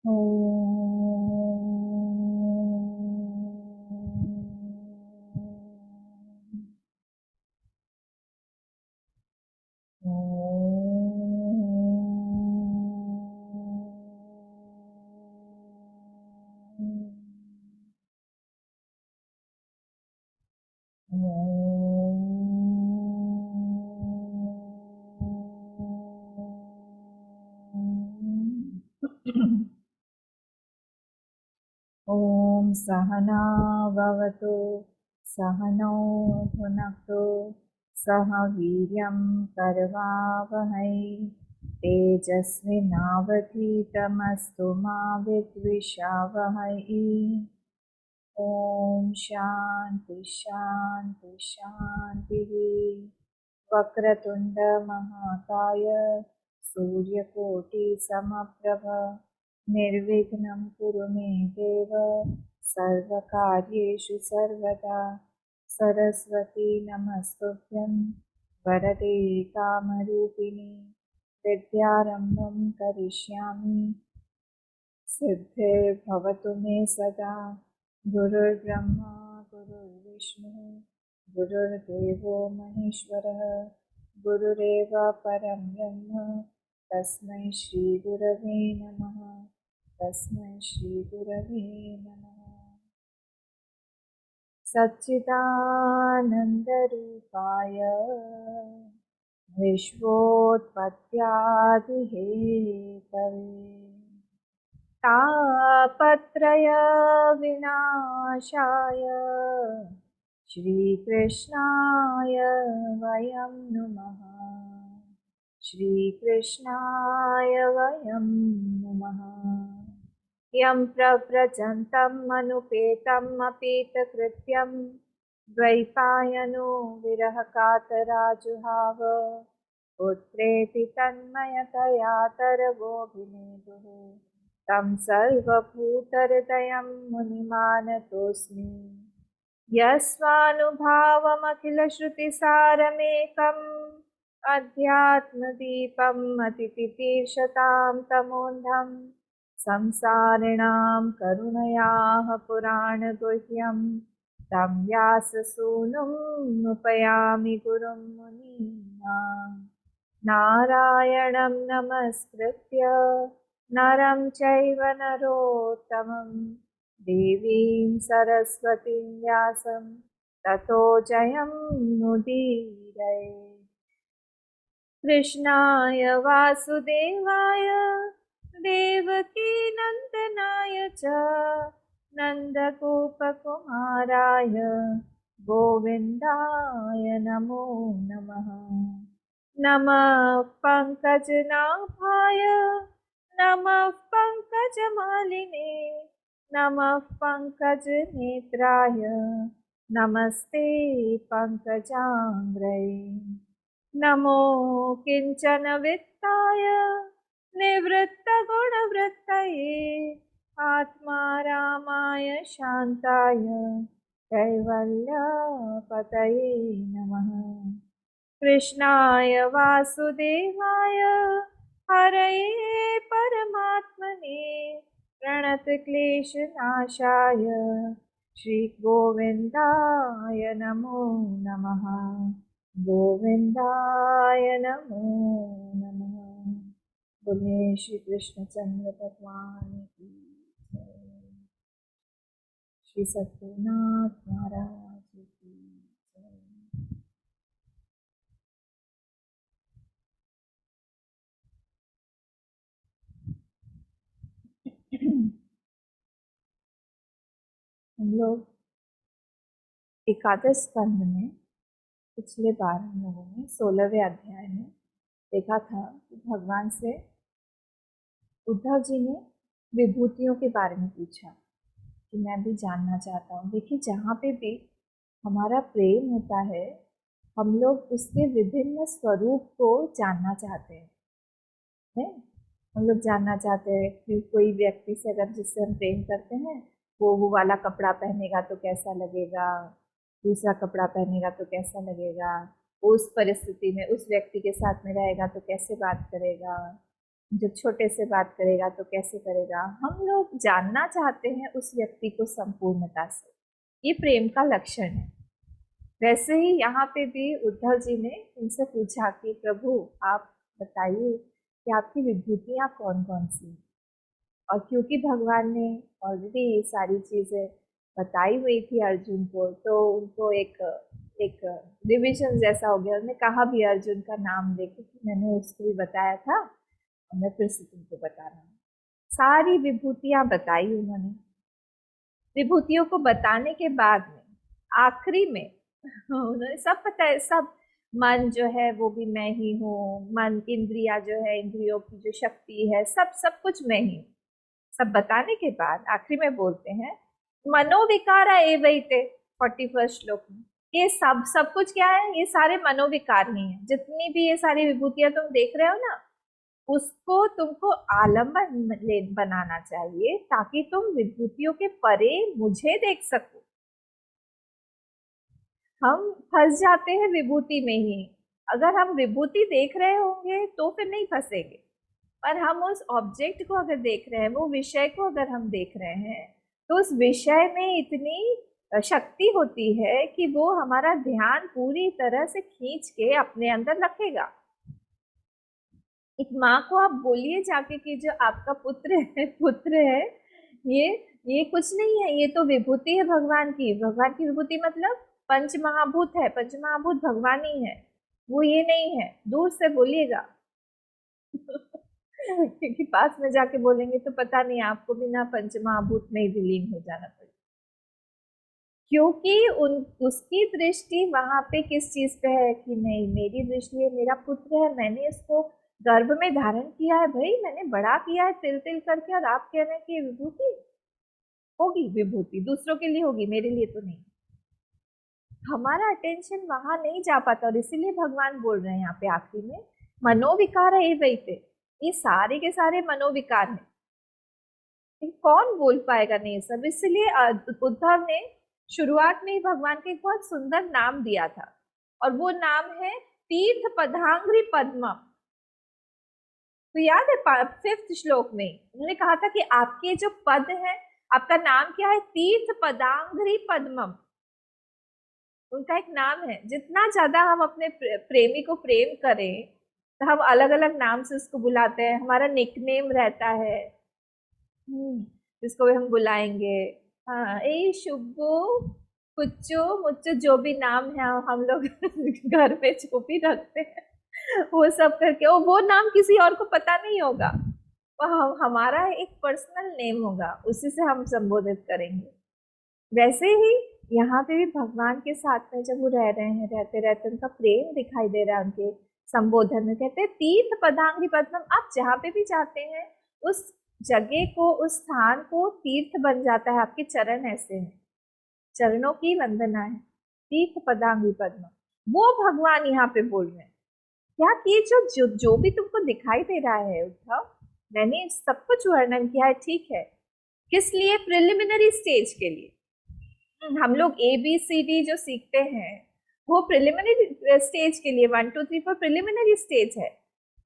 ॐ सहना भवतु सहनौ भुनक्तु सह वीर्यं करवावहै तेजस्विनावधीतमस्तु मा विद्विषावहै। ॐ शान्ति शान्ति शान्तिः। वक्रतुण्ड महाकाय सूर्यकोटिसमप्रभ निर्विघ्नं कुरु मे देव सर्वकार्येषु सर्वदा। सरस्वती नमस्तुभ्यं वरदे कामरूपिणि विद्यारम्भं करिष्यामि सिद्धिर्भवतु मे सदा। गुरुर्ब्रह्मा गुरुर्विष्णुः गुरुर्देवो महेश्वरः गुरुरेव परं ब्रह्म तस्मै श्रीगुरवे नमः। तस्मै श्रीगुरवे नमः। सच्चिदानन्दरूपाय विश्वोत्पत्त्यादिहेतवे तापत्रय विनाशाय श्रीकृष्णाय वयं नुमः। श्रीकृष्णाय वयं नुमः। यं प्रव्रजन्तम् अनुपेतम् अपेतकृत्यं द्वैपायनो विरहकातराजुहाव पुत्रेति तन्मयतया तरवोऽभिनेदुः तं सर्वभूतहृदयं मुनिमानतोऽस्मि। यस्वानुभावमखिलश्रुतिसारमेकम् अध्यात्मदीपम् अतितितीर्षतां तमोन्धं संसारिणां करुणयाः पुराणगुह्यं तं व्याससूनुमुपयामि गुरुं मुनीनां। नारायणं नमस्कृत्य नरं चैव नरोत्तमं देवीं सरस्वतीं व्यासं ततो जयं मुदीरये। कृष्णाय वासुदेवाय देवकीनन्दनाय च नन्दगोपकुमाराय गोविन्दाय नमो नमः। नमः पङ्कजनाभाय नमः पङ्कजमालिने नमः पङ्कजनेत्राय नमस्ते पङ्कजाङ्घ्रये। नमो किञ्चन वित्ताय निवृत्तगुणवृत्तये आत्मारामाय शान्ताय कैवल्यपतये नमः। कृष्णाय वासुदेवाय हरये परमात्मने प्रणतक्लेशनाशाय श्रीगोविन्दाय नमो नमः। गोविन्दाय नमो नमः। बोलिए श्री कृष्णचंद्र भगवान की जय। श्री सत्यनाथ महाराज की जय। हम लोग एकादश स्कंद में पिछले बार हम लोगों ने 16वें अध्याय में देखा था कि भगवान से उद्धव जी ने विभूतियों के बारे में पूछा कि मैं भी जानना चाहता हूँ। देखिए, जहाँ पे भी हमारा प्रेम होता है हम लोग उसके विभिन्न स्वरूप को जानना चाहते हैं। हम लोग जानना चाहते हैं कि कोई व्यक्ति से अगर जिससे हम प्रेम करते हैं वो वाला कपड़ा पहनेगा तो कैसा लगेगा, दूसरा कपड़ा पहनेगा तो कैसा लगेगा, उस परिस्थिति में उस व्यक्ति के साथ में रहेगा तो कैसे बात करेगा, जब छोटे से बात करेगा तो कैसे करेगा। हम लोग जानना चाहते हैं उस व्यक्ति को संपूर्णता से, ये प्रेम का लक्षण है। वैसे ही यहाँ पे भी उद्धव जी ने इनसे पूछा कि प्रभु आप बताइए कि आपकी विभूतियाँ कौन कौन सी हैं। और क्योंकि भगवान ने ऑलरेडी ये सारी चीजें बताई हुई थी अर्जुन को, तो उनको एक एक रिविजन जैसा हो गया। उन्होंने कहा भी अर्जुन का नाम लेके कि मैंने उसको भी बताया था और मैं फिर से तुमको बता रहा हूँ। सारी विभूतियां बताई उन्होंने। विभूतियों को बताने के बाद में आखिरी में उन्होंने सब बताया, सब मन जो है वो भी मैं ही हूँ, मन इंद्रिया जो है, इंद्रियों की जो शक्ति है, सब सब कुछ मैं ही हूँ। सब बताने के बाद आखिरी में बोलते हैं मनोविकारा एवैते 41 श्लोक में। ये सब सब कुछ क्या है, ये सारे मनोविकार ही है। जितनी भी ये सारी विभूतियां तुम देख रहे हो ना, उसको तुमको आलम्बन बनाना चाहिए ताकि तुम विभूतियों के परे मुझे देख सको। हम फंस जाते हैं विभूति में ही। अगर हम विभूति देख रहे होंगे तो फिर नहीं फंसेंगे, पर हम उस ऑब्जेक्ट को अगर देख रहे हैं, वो विषय को अगर हम देख रहे हैं, तो उस विषय में इतनी शक्ति होती है कि वो हमारा ध्यान पूरी तरह से खींच के अपने अंदर रखेगा। एक माँ को आप बोलिए जाके कि जो आपका पुत्र है ये ये कुछ नहीं है, ये तो विभूति है भगवान की। भगवान की विभूति मतलब पंच महाभूत है, पंच महाभूत भगवान ही है, वो ये नहीं है। दूर से बोलिएगा क्योंकि पास में जाके बोलेंगे तो पता नहीं आपको बिना पंच महाभूत में ही विलीन हो जाना पड़ेगा। क्योंकि उसकी दृष्टि वहां पे किस चीज पे है कि नहीं, मेरी दृष्टि है, मेरा पुत्र है, मैंने इसको गर्भ में धारण किया है, भाई मैंने बड़ा किया है तिल तिल करके, और आप कह रहे हैं कि विभूति होगी। विभूति दूसरों के लिए होगी, मेरे लिए तो नहीं। हमारा अटेंशन वहां नहीं जा पाता, और इसीलिए भगवान बोल रहे हैं यहाँ पे आखिरी में मनोविकार है वैसे। ये सारे के सारे मनोविकार हैं, कौन बोल पाएगा नहीं सब। इसलिए उद्धव ने शुरुआत में ही भगवान को एक बहुत सुंदर नाम दिया था, और वो नाम है तीर्थ पदांग्री पद्म। तो याद है 5th श्लोक में उन्होंने कहा था कि आपके जो पद है, आपका नाम क्या है, तीर्थ पदांग्री पद्मम। उनका एक नाम है। जितना ज्यादा हम अपने प्रेमी को प्रेम करें, तो हम अलग अलग नाम से उसको बुलाते हैं। हमारा निकनेम रहता है जिसको भी हम बुलाएंगे। हाँ, ए शुभो, कुच्चो, मुच्चो, जो भी नाम है हम लोग घर पे जो भी रखते हैं वो सब करके, वो नाम किसी और को पता नहीं होगा, वो हमारा एक पर्सनल नेम होगा, उसी से हम संबोधित करेंगे। वैसे ही यहाँ पे भी भगवान के साथ में जब वो रह रहे हैं, रहते रहते उनका प्रेम दिखाई दे रहा है उनके संबोधन में। कहते हैं तीर्थ पदांग्री पद्मम। आप जहाँ पे भी जाते हैं उस जगह को, उस स्थान को तीर्थ बन जाता है। आपके चरण ऐसे हैं, चरणों की वंदना है, तीर्थ पदांग्री पद्मम। वो भगवान यहाँ पे बोल रहे हैं क्या कि जो भी तुमको दिखाई दे रहा है उद्धव, मैंने सब कुछ वर्णन किया है, ठीक है। किस लिए? प्रिलिमिनरी स्टेज के लिए। हम लोग ABCD जो सीखते हैं वो प्रिलिमिनरी स्टेज के लिए, 1 2 3 4 प्रिलिमिनरी स्टेज है।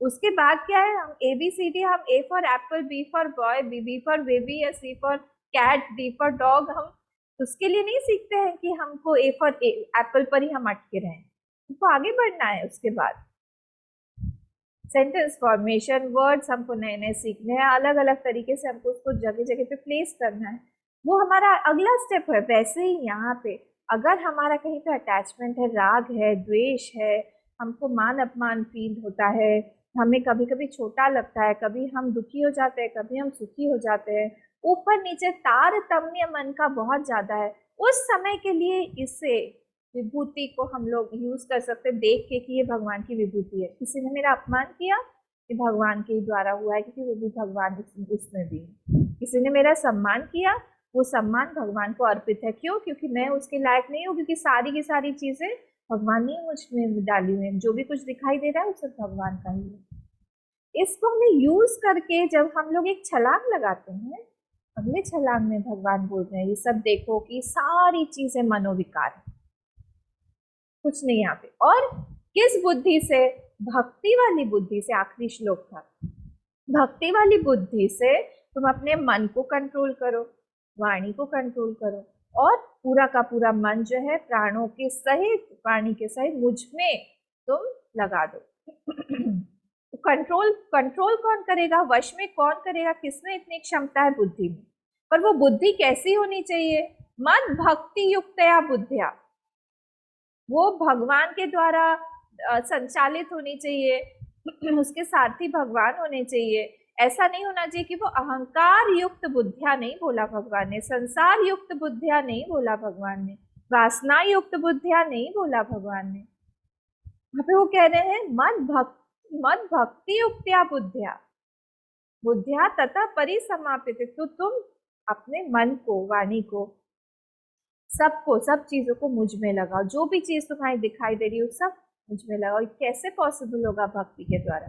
उसके बाद क्या है, हम ABCD, हम A for apple, B for boy, B for baby, या C for cat, D for dog, हम उसके लिए नहीं सीखते हैं कि हमको A फॉर एप्पल पर ही हम अटके रहें। हमको आगे बढ़ना है। उसके बाद सेंटेंस फॉर्मेशन, वर्ड्स हमको नए नए सीखने हैं, अलग अलग तरीके से हमको उसको जगह जगह पे प्लेस करना है, वो हमारा अगला स्टेप है। वैसे ही यहाँ पे अगर हमारा कहीं पे अटैचमेंट है, राग है, द्वेष है, हमको मान अपमान फील होता है, हमें कभी कभी छोटा लगता है, कभी हम दुखी हो जाते हैं, कभी हम सुखी हो जाते हैं, ऊपर नीचे तारतम्य मन का बहुत ज्यादा है, उस समय के लिए इससे विभूति को हम लोग यूज कर सकते, देख के कि ये भगवान की विभूति है। किसी ने मेरा अपमान किया, ये भगवान के द्वारा हुआ है, क्योंकि वो भी भगवान उसमें भी है। किसी ने मेरा सम्मान किया, वो सम्मान भगवान को अर्पित है। क्यों? क्योंकि मैं उसके लायक नहीं हूँ, क्योंकि सारी की सारी चीजें भगवान ने मुझ में डाली हुई है। जो भी कुछ दिखाई दे रहा है वो सब भगवान का ही है। इसको हमें यूज करके जब हम लोग एक छलांग लगाते हैं, अगले छलांग में भगवान बोल रहे हैं ये सब देखो कि सारी चीजें मनोविकार है, कुछ नहीं यहाँ पे। और किस बुद्धि से? भक्ति वाली बुद्धि से। आखिरी श्लोक था, भक्ति वाली बुद्धि से तुम अपने मन को कंट्रोल करो, वाणी को कंट्रोल करो, और पूरा का पूरा मन जो है प्राणों के सहित, वाणी के सहित मुझ में तुम लगा दो। तो कंट्रोल कंट्रोल कौन करेगा, वश में कौन करेगा, किसमें इतनी क्षमता है? बुद्धि में। पर वो बुद्धि कैसी होनी चाहिए? मद भक्ति युक्तया बुद्धिया, वो भगवान के द्वारा संचालित होनी चाहिए, उसके सारथी भगवान होने चाहिए। ऐसा नहीं होना चाहिए कि वो अहंकार युक्त बुद्धिया नहीं बोला भगवान ने, संसार युक्त बुद्धिया नहीं बोला भगवान ने, वासना युक्त बुद्धिया नहीं बोला भगवान ने। वहां पे वो कह रहे हैं मद भक्ति युक्तिया बुद्धिया, बुद्धिया तथा परिसमापित। तो तुम अपने मन को, वाणी को, सबको, सब चीजों को मुझ में लगाओ। जो भी चीज तुम्हारी दिखाई दे रही हो सब मुझ में लगाओ। कैसे पॉसिबल होगा? भक्ति के द्वारा।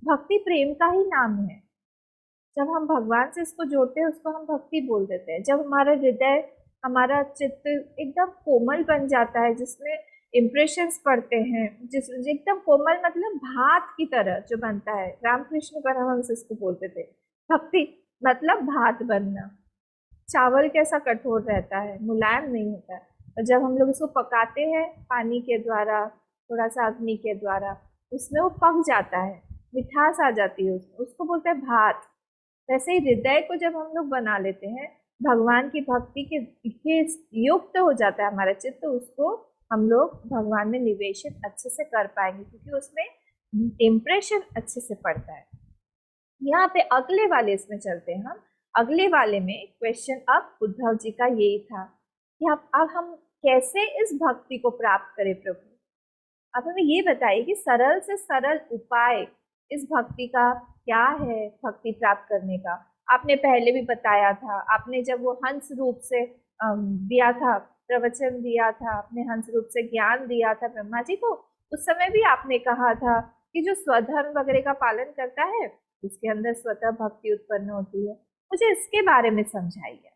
भक्ति प्रेम का ही नाम है। जब हम भगवान से इसको जोड़ते हैं उसको हम भक्ति बोल देते हैं। जब हमारा हृदय, हमारा चित्त एकदम कोमल बन जाता है, जिसमें इम्प्रेशंस पड़ते हैं, जिस एकदम कोमल मतलब भात की तरह जो बनता है, रामकृष्ण परमहंस इसको बोलते थे। भक्ति मतलब भात बनना। चावल कैसा कठोर रहता है, मुलायम नहीं होता है, और जब हम लोग इसको पकाते हैं पानी के द्वारा, थोड़ा सा अग्नि के द्वारा, उसमें वो पक जाता है, मिठास आ जाती है उसमें, उसको बोलते हैं भात। वैसे ही हृदय को जब हम लोग बना लेते हैं, भगवान की भक्ति के युक्त हो जाता है हमारा चित्त, तो उसको हम लोग भगवान में निवेशित अच्छे से कर पाएंगे, क्योंकि उसमें इम्प्रेशन अच्छे से पड़ता है। यहाँ पे अगले वाले इसमें चलते हैं हम। अगले वाले में क्वेश्चन अब उद्धव जी का यही था कि अब हम कैसे इस भक्ति को प्राप्त करें प्रभु। अब हमें ये बताइए कि सरल से सरल उपाय इस भक्ति का क्या है, भक्ति प्राप्त करने का। आपने पहले भी बताया था, आपने जब वो हंस रूप से दिया था, प्रवचन दिया था, आपने हंस रूप से ज्ञान दिया था ब्रह्मा जी को, उस समय भी आपने कहा था कि जो स्वधर्म वगैरह का पालन करता है उसके अंदर स्वतः भक्ति उत्पन्न होती है। मुझे इसके बारे में समझाइए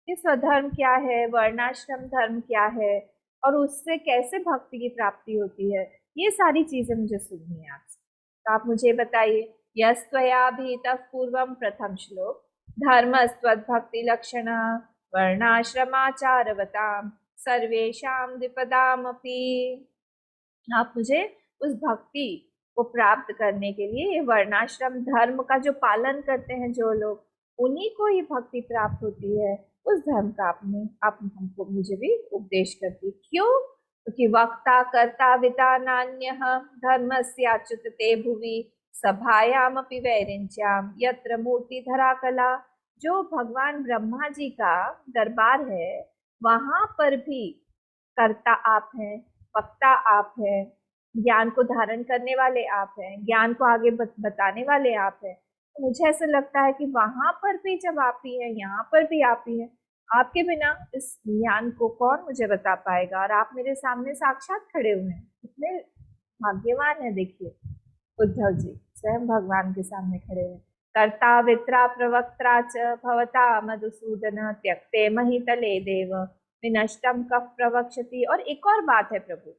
कि स्वधर्म क्या है, वर्णाश्रम धर्म क्या है, और उससे कैसे भक्ति की प्राप्ति होती है। ये सारी चीजें मुझे सुननी है आपसे, तो आप मुझे बताइए। यस्त्वया भीतः पूर्वम प्रथम श्लोक धर्मस्त्वद्भक्ति लक्षण वर्णाश्रमाचारवताम सर्वेषां द्विपदामपि। आप मुझे उस भक्ति को प्राप्त करने के लिए, ये वर्णाश्रम धर्म का जो पालन करते हैं जो लोग, उन्हीं को ही भक्ति प्राप्त होती है। उस धर्म का आप हमको, मुझे भी उपदेश करती। क्यों? क्योंकि वक्ता कर्ता विता नान्यः धर्मस्याच्युत ते भुवि सभायामपि वैरिंच्याम यत्र मूर्ति धरा कला। जो भगवान ब्रह्मा जी का दरबार है, वहां पर भी कर्ता आप हैं, वक्ता आप हैं, ज्ञान को धारण करने वाले आप हैं, ज्ञान को आगे बताने वाले आप हैं। तो मुझे ऐसा लगता है कि वहां पर भी जब आप ही हैं, यहाँ पर भी आप ही हैं। आपके बिना इस ज्ञान को कौन मुझे बता पाएगा? और आप मेरे सामने साक्षात खड़े हुए हैं, कितने भाग्यवान है। देखिए उद्धव जी स्वयं भगवान के सामने खड़े हुए। कर्ता वित्रा प्रवक्त्रा च भवता मधुसूदन त्यक्ते महितले देव विनष्टम कफ प्रवक्षति। और एक और बात है प्रभु,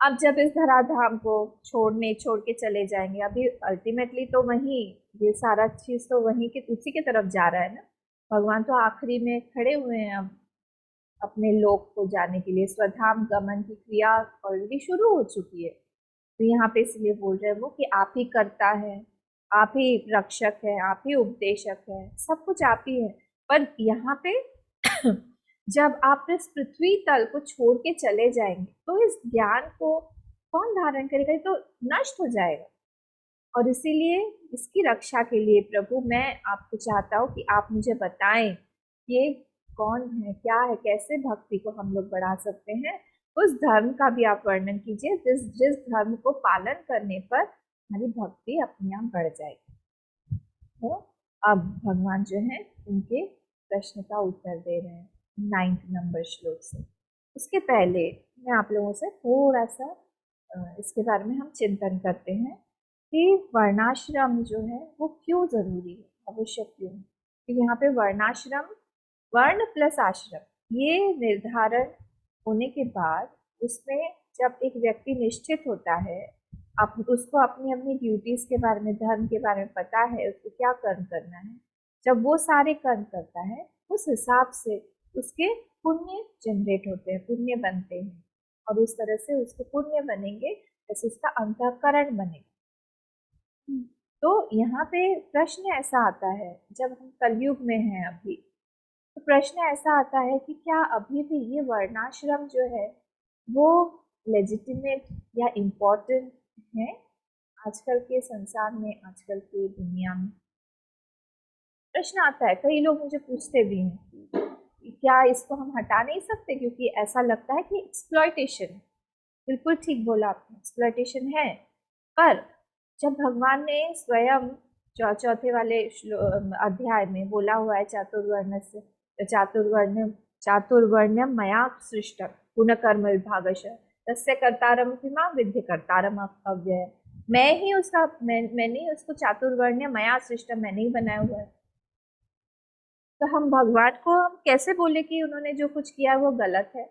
अब जब इस धराधाम को छोड़ के चले जाएंगे, अभी अल्टीमेटली तो वहीं, ये सारा चीज तो वहीं के उसी की तरफ जा रहा है ना। भगवान तो आखिरी में खड़े हुए हैं अब अपने लोक को जाने के लिए। स्वधाम गमन की क्रिया ऑलरेडी शुरू हो चुकी है। तो यहाँ पे इसलिए बोल रहे हैं वो कि आप ही करता है, आप ही रक्षक है, आप ही उपदेशक है, सब कुछ आप ही है। पर यहाँ पे जब आप इस पृथ्वी तल को छोड़ के चले जाएंगे, तो इस ज्ञान को कौन धारण करेगा? ये तो नष्ट हो जाएगा। और इसीलिए इसकी रक्षा के लिए प्रभु मैं आपको चाहता हूँ कि आप मुझे बताएं ये कौन है, क्या है, कैसे भक्ति को हम लोग बढ़ा सकते हैं। उस धर्म का भी आप वर्णन कीजिए जिस जिस धर्म को पालन करने पर हमारी भक्ति अपने आप बढ़ जाएगी। तो अब भगवान जो है उनके प्रश्न का उत्तर दे रहे हैं 9th नंबर श्लोक से। उसके पहले मैं आप लोगों से थोड़ा सा इसके बारे में हम चिंतन करते हैं कि वर्णाश्रम जो है वो क्यों जरूरी है, आवश्यक क्यों है। तो यहाँ पे वर्णाश्रम, वर्ण प्लस आश्रम, ये निर्धारण होने के बाद उसमें जब एक व्यक्ति निश्चित होता है आप उसको अपनी अपनी ड्यूटीज के बारे में, धर्म के बारे में पता है, उसको क्या कर्म करना है। जब वो सारे कर्म करता है उस हिसाब से उसके पुण्य जनरेट होते हैं, पुण्य बनते हैं, और उस तरह से उसके पुण्य बनेंगे, जैसे उसका अंतःकरण बनेगा। तो यहाँ पे प्रश्न ऐसा आता है, जब हम कलयुग में हैं अभी, तो प्रश्न ऐसा आता है कि क्या अभी भी ये वर्णाश्रम जो है वो लेजिटिमेट या इम्पोर्टेंट है आजकल के संसार में, आजकल की दुनिया में। प्रश्न आता है, कई लोग मुझे पूछते भी हैं कि क्या इसको हम हटा नहीं सकते, क्योंकि ऐसा लगता है कि एक्सप्लॉयटेशन। बिल्कुल ठीक बोला आपने, एक्सप्लॉयटेशन है। पर जब भगवान ने स्वयं चौथे वाले अध्याय में बोला हुआ है, चातुर्वर्ण्यम मया सृष्टम पुनः कर्म विभागश तस्य कर्तारम मां विद्धि कर्तारम अव्यय। मैंने ही उसको चातुर्वर्ण्य मया सृष्टम, मैंने ही बनाया हुआ है। तो हम भगवान को हम कैसे बोले कि उन्होंने जो कुछ किया है वो गलत है?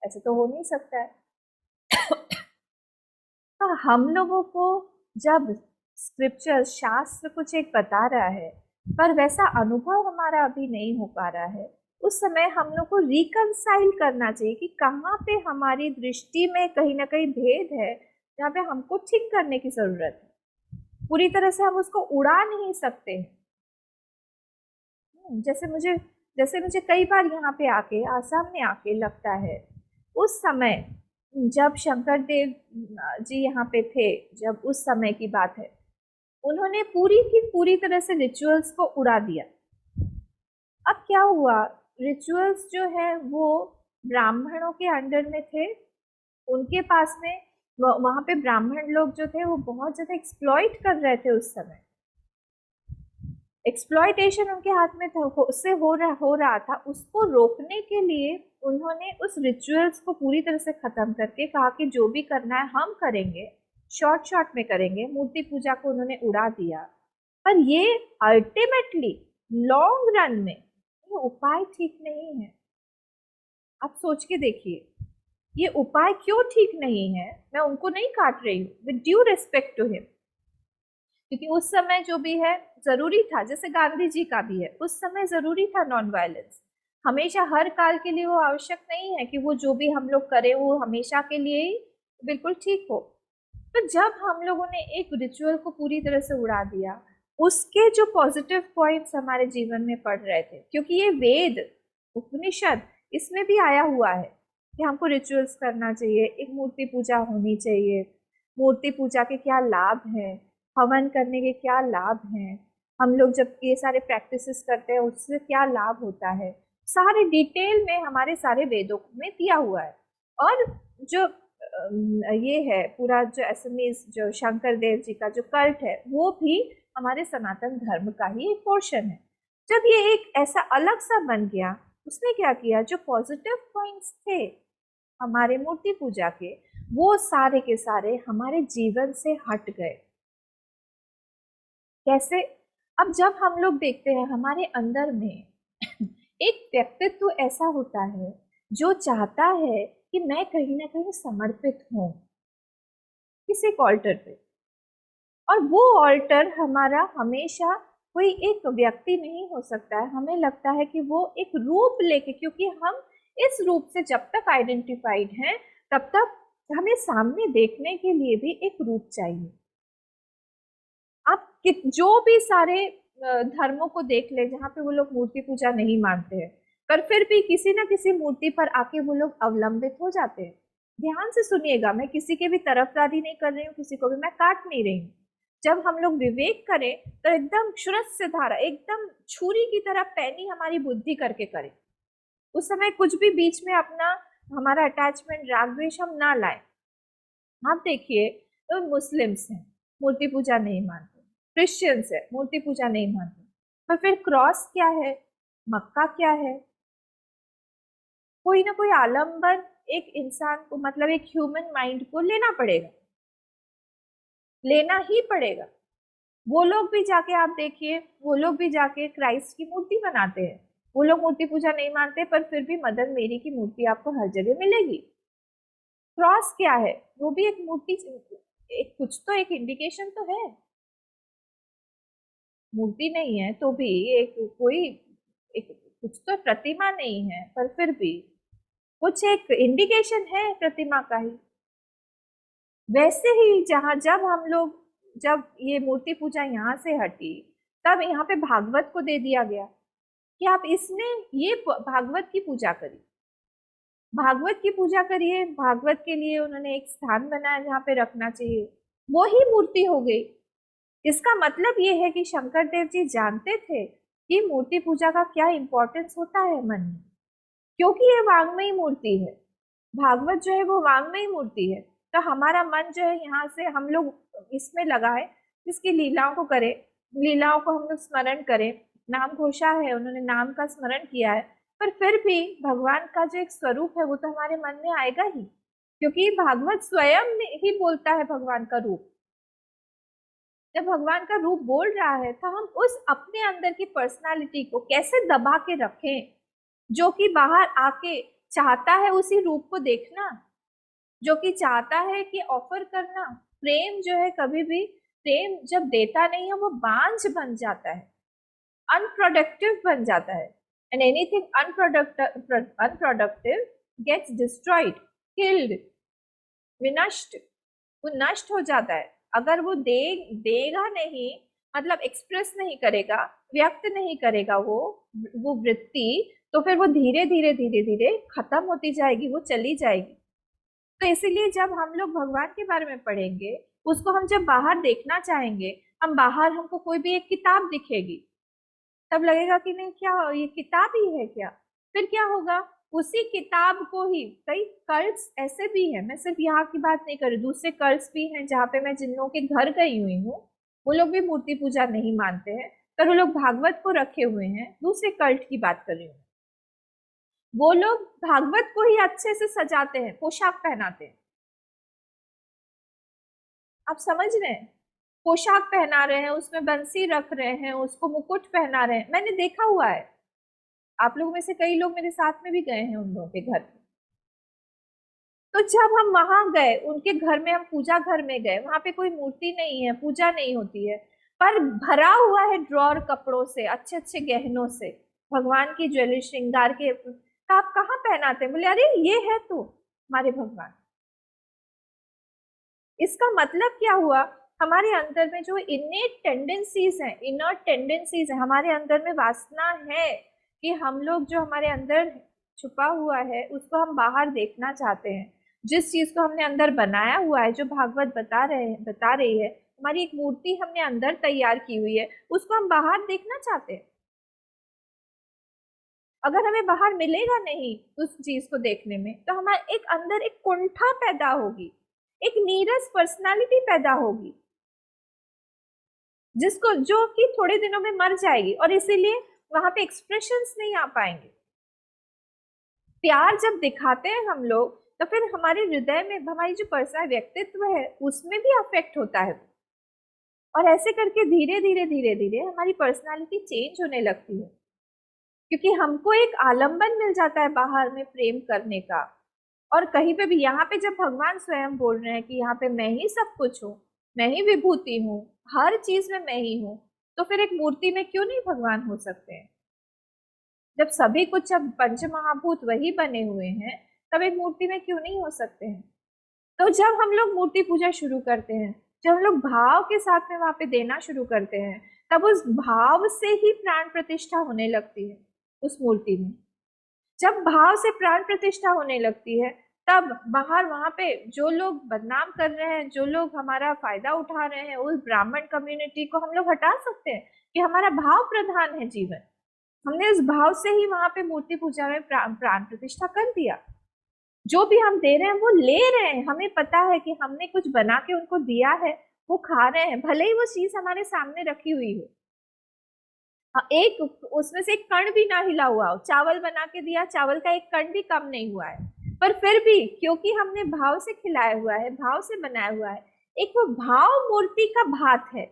ऐसे तो हो नहीं सकता है। तो हम लोगों को जब स्क्रिप्चर, शास्त्र कुछ एक बता रहा है, पर वैसा अनुभव हमारा अभी नहीं हो पा रहा है, उस समय हम लोग को रिकंसाइल करना चाहिए कि कहाँ पे हमारी दृष्टि में कहीं ना कहीं भेद है, जहाँ पे हमको ठीक करने की जरूरत है। पूरी तरह से हम उसको उड़ा नहीं सकते। जैसे मुझे कई बार यहाँ पे आके, आसाम में आके लगता है, उस समय जब शंकर देव जी यहाँ पे थे, जब उस समय की बात है, उन्होंने पूरी की पूरी तरह से रिचुअल्स को उड़ा दिया। अब क्या हुआ, रिचुअल्स जो है वो ब्राह्मणों के अंडर में थे, उनके पास में वहां पे ब्राह्मण लोग जो थे वो बहुत ज्यादा एक्सप्लॉइट कर रहे थे उस समय। एक्सप्लॉयटेशन उनके हाथ में था, उससे हो रहा था। उसको रोकने के लिए उन्होंने उस रिचुअल्स को पूरी तरह से खत्म करके कहा कि जो भी करना है हम करेंगे, शॉर्ट शॉर्ट में करेंगे। मूर्ति पूजा को उन्होंने उड़ा दिया। पर ये अल्टीमेटली लॉन्ग रन में ये उपाय ठीक नहीं है। आप सोच के देखिए, ये उपाय क्यों ठीक नहीं है। मैं उनको नहीं काट रही हूँ, with due respect to him, क्योंकि उस समय जो भी है जरूरी था, जैसे गांधी जी का भी है, उस समय जरूरी था नॉन वायलेंस। हमेशा हर काल के लिए वो आवश्यक नहीं है कि वो जो भी हम लोग करें वो हमेशा के लिए ही बिल्कुल ठीक हो। तो जब हम लोगों ने एक रिचुअल को पूरी तरह से उड़ा दिया, उसके जो पॉजिटिव पॉइंट्स हमारे जीवन में पड़ रहे थे, क्योंकि ये वेद, उपनिषद, इसमें भी आया हुआ है कि हमको रिचुअल्स करना चाहिए, एक मूर्ति पूजा होनी चाहिए, मूर्ति पूजा के क्या लाभ हैं, हवन करने के क्या लाभ हैं, हम लोग जब ये सारे प्रैक्टिसेस करते हैं उससे क्या लाभ होता है, सारे डिटेल में हमारे सारे वेदों में दिया हुआ है। और जो ये है पूरा जो असमीज, जो शंकर देव जी का जो कल्ट है, वो भी हमारे सनातन धर्म का ही एक पोर्शन है। जब ये एक ऐसा अलग सा बन गया, उसने क्या किया, जो पॉजिटिव पॉइंट्स थे हमारे मूर्ति पूजा के, वो सारे के सारे हमारे जीवन से हट गए। कैसे? अब जब हम लोग देखते हैं हमारे अंदर में एक व्यक्तित्व ऐसा होता है जो चाहता है कि मैं कहीं ना कहीं समर्पित हूं किसी एक ऑल्टर पे, और वो ऑल्टर हमारा हमेशा कोई एक व्यक्ति नहीं हो सकता है। हमें लगता है कि वो एक रूप लेके, क्योंकि हम इस रूप से जब तक आइडेंटिफाइड हैं तब तक हमें सामने देखने के लिए भी एक रूप चाहिए। आप जो भी सारे धर्मों को देख ले जहाँ पे वो लोग मूर्ति पूजा नहीं मानते हैं, पर फिर भी किसी ना किसी मूर्ति पर आके वो लोग अवलंबित हो जाते हैं। ध्यान से सुनिएगा, मैं किसी के भी तरफदारी नहीं कर रही हूँ, किसी को भी मैं काट नहीं रही हूँ। जब हम लोग विवेक करें तो एकदम क्षुरत से धारा, एकदम छुरी की तरह पैनी हमारी बुद्धि करके करें। उस समय कुछ भी बीच में अपना हमारा अटैचमेंट, राग द्वेष हम ना लाए। आप देखिए, तो मुस्लिम्स हैं, मूर्ति पूजा नहीं मानते, क्रिश्चियंस है, मूर्ति पूजा नहीं मानते, पर फिर क्रॉस क्या है, मक्का क्या है? कोई ना कोई आलम्बन एक इंसान को, मतलब एक ह्यूमन माइंड को लेना पड़ेगा, लेना ही पड़ेगा। वो लोग भी जाके, आप देखिए, वो लोग भी जाके क्राइस्ट की मूर्ति बनाते हैं। वो लोग मूर्ति पूजा नहीं मानते, पर फिर भी मदर मेरी की मूर्ति आपको हर जगह मिलेगी। क्रॉस क्या है? वो भी एक मूर्ति, एक कुछ तो एक इंडिकेशन तो है। मूर्ति नहीं है तो भी एक कोई एक कुछ तो प्रतिमा नहीं है, पर फिर भी कुछ एक इंडिकेशन है प्रतिमा का ही। वैसे ही जहाँ जब ये मूर्ति पूजा यहाँ से हटी, तब यहाँ पे भागवत को दे दिया गया कि आप इसमें ये भागवत की पूजा करिए, भागवत की पूजा करिए। भागवत के लिए उन्होंने एक स्थान बनाया जहाँ पे रखना चाहिए, वो ही मूर्ति हो गई। इसका मतलब ये है कि शंकर देव जी जानते थे कि मूर्ति पूजा का क्या इंपॉर्टेंस होता है मन में, क्योंकि ये वांग्मयी मूर्ति है। भागवत जो है वो वांग्मयी मूर्ति है। तो हमारा मन जो है यहाँ से हम लोग इसमें लगा है, इसकी लीलाओं को करें, लीलाओं को हम लोग स्मरण करें। नाम घोषा है, उन्होंने नाम का स्मरण किया है, पर फिर भी भगवान का जो एक स्वरूप है वो तो हमारे मन में आएगा ही, क्योंकि भागवत स्वयं में ही बोलता है भगवान का रूप। जब भगवान का रूप बोल रहा है तो हम उस अपने अंदर की पर्सनालिटी को कैसे दबा के रखें, जो कि बाहर आके चाहता है उसी रूप को देखना, जो कि चाहता है कि ऑफर करना। प्रेम जो है कभी भी, प्रेम जब देता नहीं है वो बांझ बन जाता है, अनप्रोडक्टिव बन जाता है। And anything unproductive gets destroyed, killed, विनष्ट, वो नष्ट हो जाता है। अगर वो देगा नहीं, मतलब एक्सप्रेस नहीं करेगा, व्यक्त नहीं करेगा वो वृत्ति, तो फिर वो धीरे धीरे धीरे धीरे खत्म होती जाएगी, वो चली जाएगी। तो इसीलिए जब हम लोग भगवान के बारे में पढ़ेंगे, उसको हम जब बाहर देखना चाहेंगे, हम बाहर हमको कोई भी एक किताब दिखेगी, तब लगेगा कि नहीं क्या ये किताब ही है क्या। फिर क्या होगा, उसी किताब को ही कई कल्ट्स ऐसे भी हैं, मैं सिर्फ यहाँ की बात नहीं कर रही, दूसरे कल्ट्स भी हैं जहाँ पे मैं जिन लोगों के घर गई हुई हूँ, वो लोग भी मूर्ति पूजा नहीं मानते हैं, पर वो लोग भागवत को रखे हुए हैं। दूसरे कल्ट की बात कर रही हूँ, वो लोग भागवत को ही अच्छे से सजाते हैं, पोशाक पहनाते हैं। आप समझ रहे हैं, पोशाक पहना रहे हैं, उसमें बंसी रख रहे हैं, उसको मुकुट पहना रहे हैं, मैंने देखा हुआ है। आप लोगों में से कई लोग मेरे साथ में भी गए हैं उन लोगों के घर। तो जब हम वहां गए उनके घर में, हम पूजा घर में गए, वहां पे कोई मूर्ति नहीं है, पूजा नहीं होती है, पर भरा हुआ है ड्रॉर कपड़ों से, अच्छे अच्छे गहनों से, भगवान की ज्वेलरी श्रृंगार के। तो आप कहाँ पहनाते हैं, बोले अरे ये है तो हमारे भगवान। इसका मतलब क्या हुआ, हमारे अंदर में जो इनेट टेंडेंसीज हैं, इनर टेंडेंसीज है हमारे अंदर में, वासना है कि हम लोग जो हमारे अंदर छुपा हुआ है उसको हम बाहर देखना चाहते हैं। जिस चीज को हमने अंदर बनाया हुआ है, जो भागवत बता रही है, हमारी एक मूर्ति हमने अंदर तैयार की हुई है, उसको हम बाहर देखना चाहते हैं। अगर हमें बाहर मिलेगा नहीं उस चीज को देखने में, तो हमारे एक अंदर एक कुंठा पैदा होगी, एक नीरस पर्सनालिटी पैदा होगी, जिसको जो कि थोड़े दिनों में मर जाएगी, और इसीलिए वहां पे एक्सप्रेशंस नहीं आ पाएंगे। प्यार जब दिखाते हैं हम लोग, तो फिर हमारे हृदय में हमारी जो पर्सनल व्यक्तित्व है उसमें भी अफेक्ट होता है, और ऐसे करके धीरे धीरे धीरे धीरे हमारी पर्सनालिटी चेंज होने लगती है, क्योंकि हमको एक आलंबन मिल जाता है बाहर में प्रेम करने का। और कहीं पे भी, यहाँ पे जब भगवान स्वयं बोल रहे हैं कि यहाँ पे मैं ही सब कुछ हूँ, मैं ही विभूति हूँ, हर चीज में मैं ही हूँ, तो फिर एक मूर्ति में क्यों नहीं भगवान हो सकते हैं। जब सभी कुछ, जब पंच महाभूत वही बने हुए हैं, तब एक मूर्ति में क्यों नहीं हो सकते हैं। तो जब हम लोग मूर्ति पूजा शुरू करते हैं, जब हम लोग भाव के साथ में वहां पे देना शुरू करते हैं, तब उस भाव से ही प्राण प्रतिष्ठा होने लगती है उस मूर्ति में। जब भाव से प्राण प्रतिष्ठा होने लगती है, तब बाहर वहां पे जो लोग बदनाम कर रहे हैं, जो लोग हमारा फायदा उठा रहे हैं, उस ब्राह्मण कम्युनिटी को हम लोग हटा सकते हैं कि हमारा भाव प्रधान है जीवन। हमने उस भाव से ही वहां पे मूर्ति पूजा में प्राण प्रतिष्ठा कर दिया। जो भी हम दे रहे हैं वो ले रहे हैं, हमें पता है कि हमने कुछ बना के उनको दिया है, वो खा रहे हैं, भले ही वो चीज हमारे सामने रखी हुई हो। हाँ, एक उसमें से एक कण भी ना हिला हुआ हो, चावल बना के दिया, चावल का एक कण भी कम नहीं हुआ है, पर फिर भी क्योंकि हमने भाव से खिलाया हुआ है, भाव से बनाया हुआ है, एक वो भाव मूर्ति का भात है।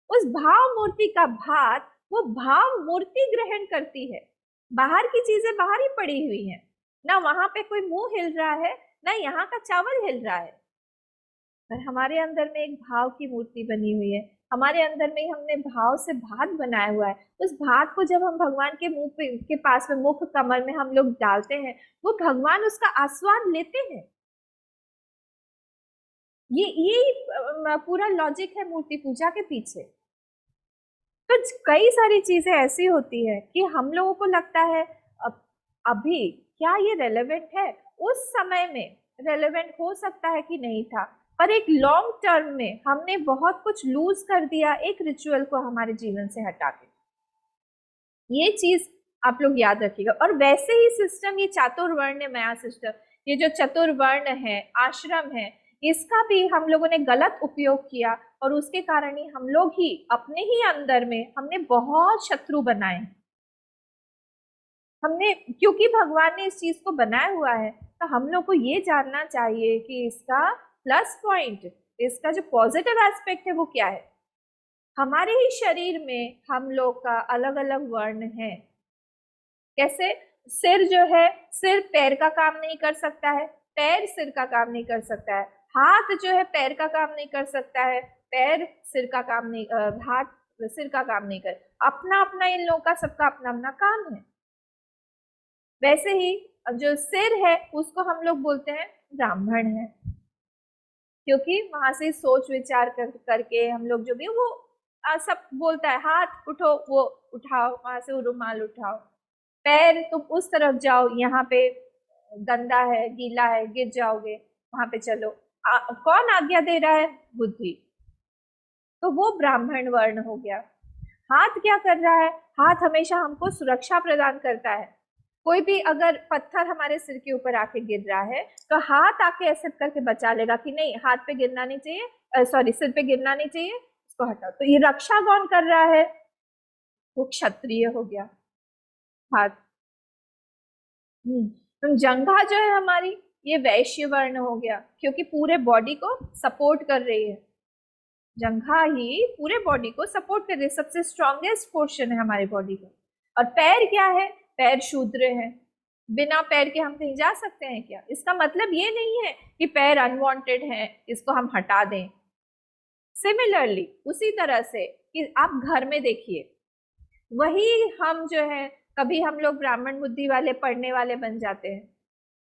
उस भाव मूर्ति का भात, वो भाव मूर्ति ग्रहण करती है। बाहर की चीजें बाहर ही पड़ी हुई हैं, ना वहां पे कोई मुंह हिल रहा है, ना यहाँ का चावल हिल रहा है, और हमारे अंदर में एक भाव की मूर्ति बनी हुई है, हमारे अंदर में ही हमने भाव से भात बनाया हुआ है। उस भात को जब हम भगवान के मुंह पे के पास में मुख कमल में हम लोग डालते हैं, वो भगवान उसका आस्वाद लेते हैं। ये पूरा लॉजिक है मूर्ति पूजा के पीछे। तो कई सारी चीजें ऐसी होती है कि हम लोगों को लगता है अब अभी क्या ये रेलेवेंट है, उस समय में रेलेवेंट हो सकता है कि नहीं था, पर एक लॉन्ग टर्म में हमने बहुत कुछ लूज कर दिया एक रिचुअल को हमारे जीवन से हटा के। ये चीज आप लोग याद रखिएगा। और वैसे ही सिस्टम, ये चातुर्वर्ण्य सिस्टम, ये जो चतुर्वर्ण है, आश्रम है, इसका भी हम लोगों ने गलत उपयोग किया और उसके कारण ही हम लोग ही अपने ही अंदर में हमने बहुत शत्रु बनाए। हमने, क्योंकि भगवान ने इस चीज को बनाया हुआ है, तो हम लोग को ये जानना चाहिए कि इसका प्लस पॉइंट, इसका जो पॉजिटिव एस्पेक्ट है वो क्या है। हमारे ही शरीर में हम लोग का अलग अलग वर्ण है। कैसे? सिर जो है, सिर पैर का काम नहीं कर सकता है, पैर सिर का काम नहीं कर सकता है। हाथ जो है पैर का काम नहीं कर सकता है, पैर सिर का काम नहीं, हाथ सिर का काम नहीं कर। अपना अपना इन लोगों का सबका अपना अपना काम है। वैसे ही जो सिर है उसको हम लोग बोलते हैं ब्राह्मण है, क्योंकि वहां से सोच विचार करके हम लोग जो भी वो सब बोलता है, हाथ उठो वो उठाओ, वहां से वो रुमाल उठाओ, पैर तुम उस तरफ जाओ, यहाँ पे गंदा है, गीला है, गिर जाओगे, वहां पे चलो। कौन आज्ञा दे रहा है? बुद्धि। तो वो ब्राह्मण वर्ण हो गया। हाथ क्या कर रहा है? हाथ हमेशा हमको सुरक्षा प्रदान करता है। कोई भी अगर पत्थर हमारे सिर के ऊपर आके गिर रहा है तो हाथ आके ऐसे करके बचा लेगा कि नहीं, हाथ पे गिरना नहीं चाहिए, सॉरी सिर पे गिरना नहीं चाहिए, इसको हटाओ। तो ये रक्षा कौन कर रहा है? वो क्षत्रिय हो गया हाथ। तो जंघा जो है हमारी, ये वैश्य वर्ण हो गया, क्योंकि पूरे बॉडी को सपोर्ट कर रही है। जंघा ही पूरे बॉडी को सपोर्ट कर रही है, सबसे स्ट्रॉन्गेस्ट पोर्शन है हमारी बॉडी का। और पैर क्या है? पैर शूद्र है। बिना पैर के हम कहीं जा सकते हैं क्या? इसका मतलब ये नहीं है कि पैर अनवांटेड है, इसको हम हटा दें। सिमिलरली उसी तरह से कि आप घर में देखिए, वही हम जो है, कभी हम लोग ब्राह्मण बुद्धि वाले पढ़ने वाले बन जाते हैं,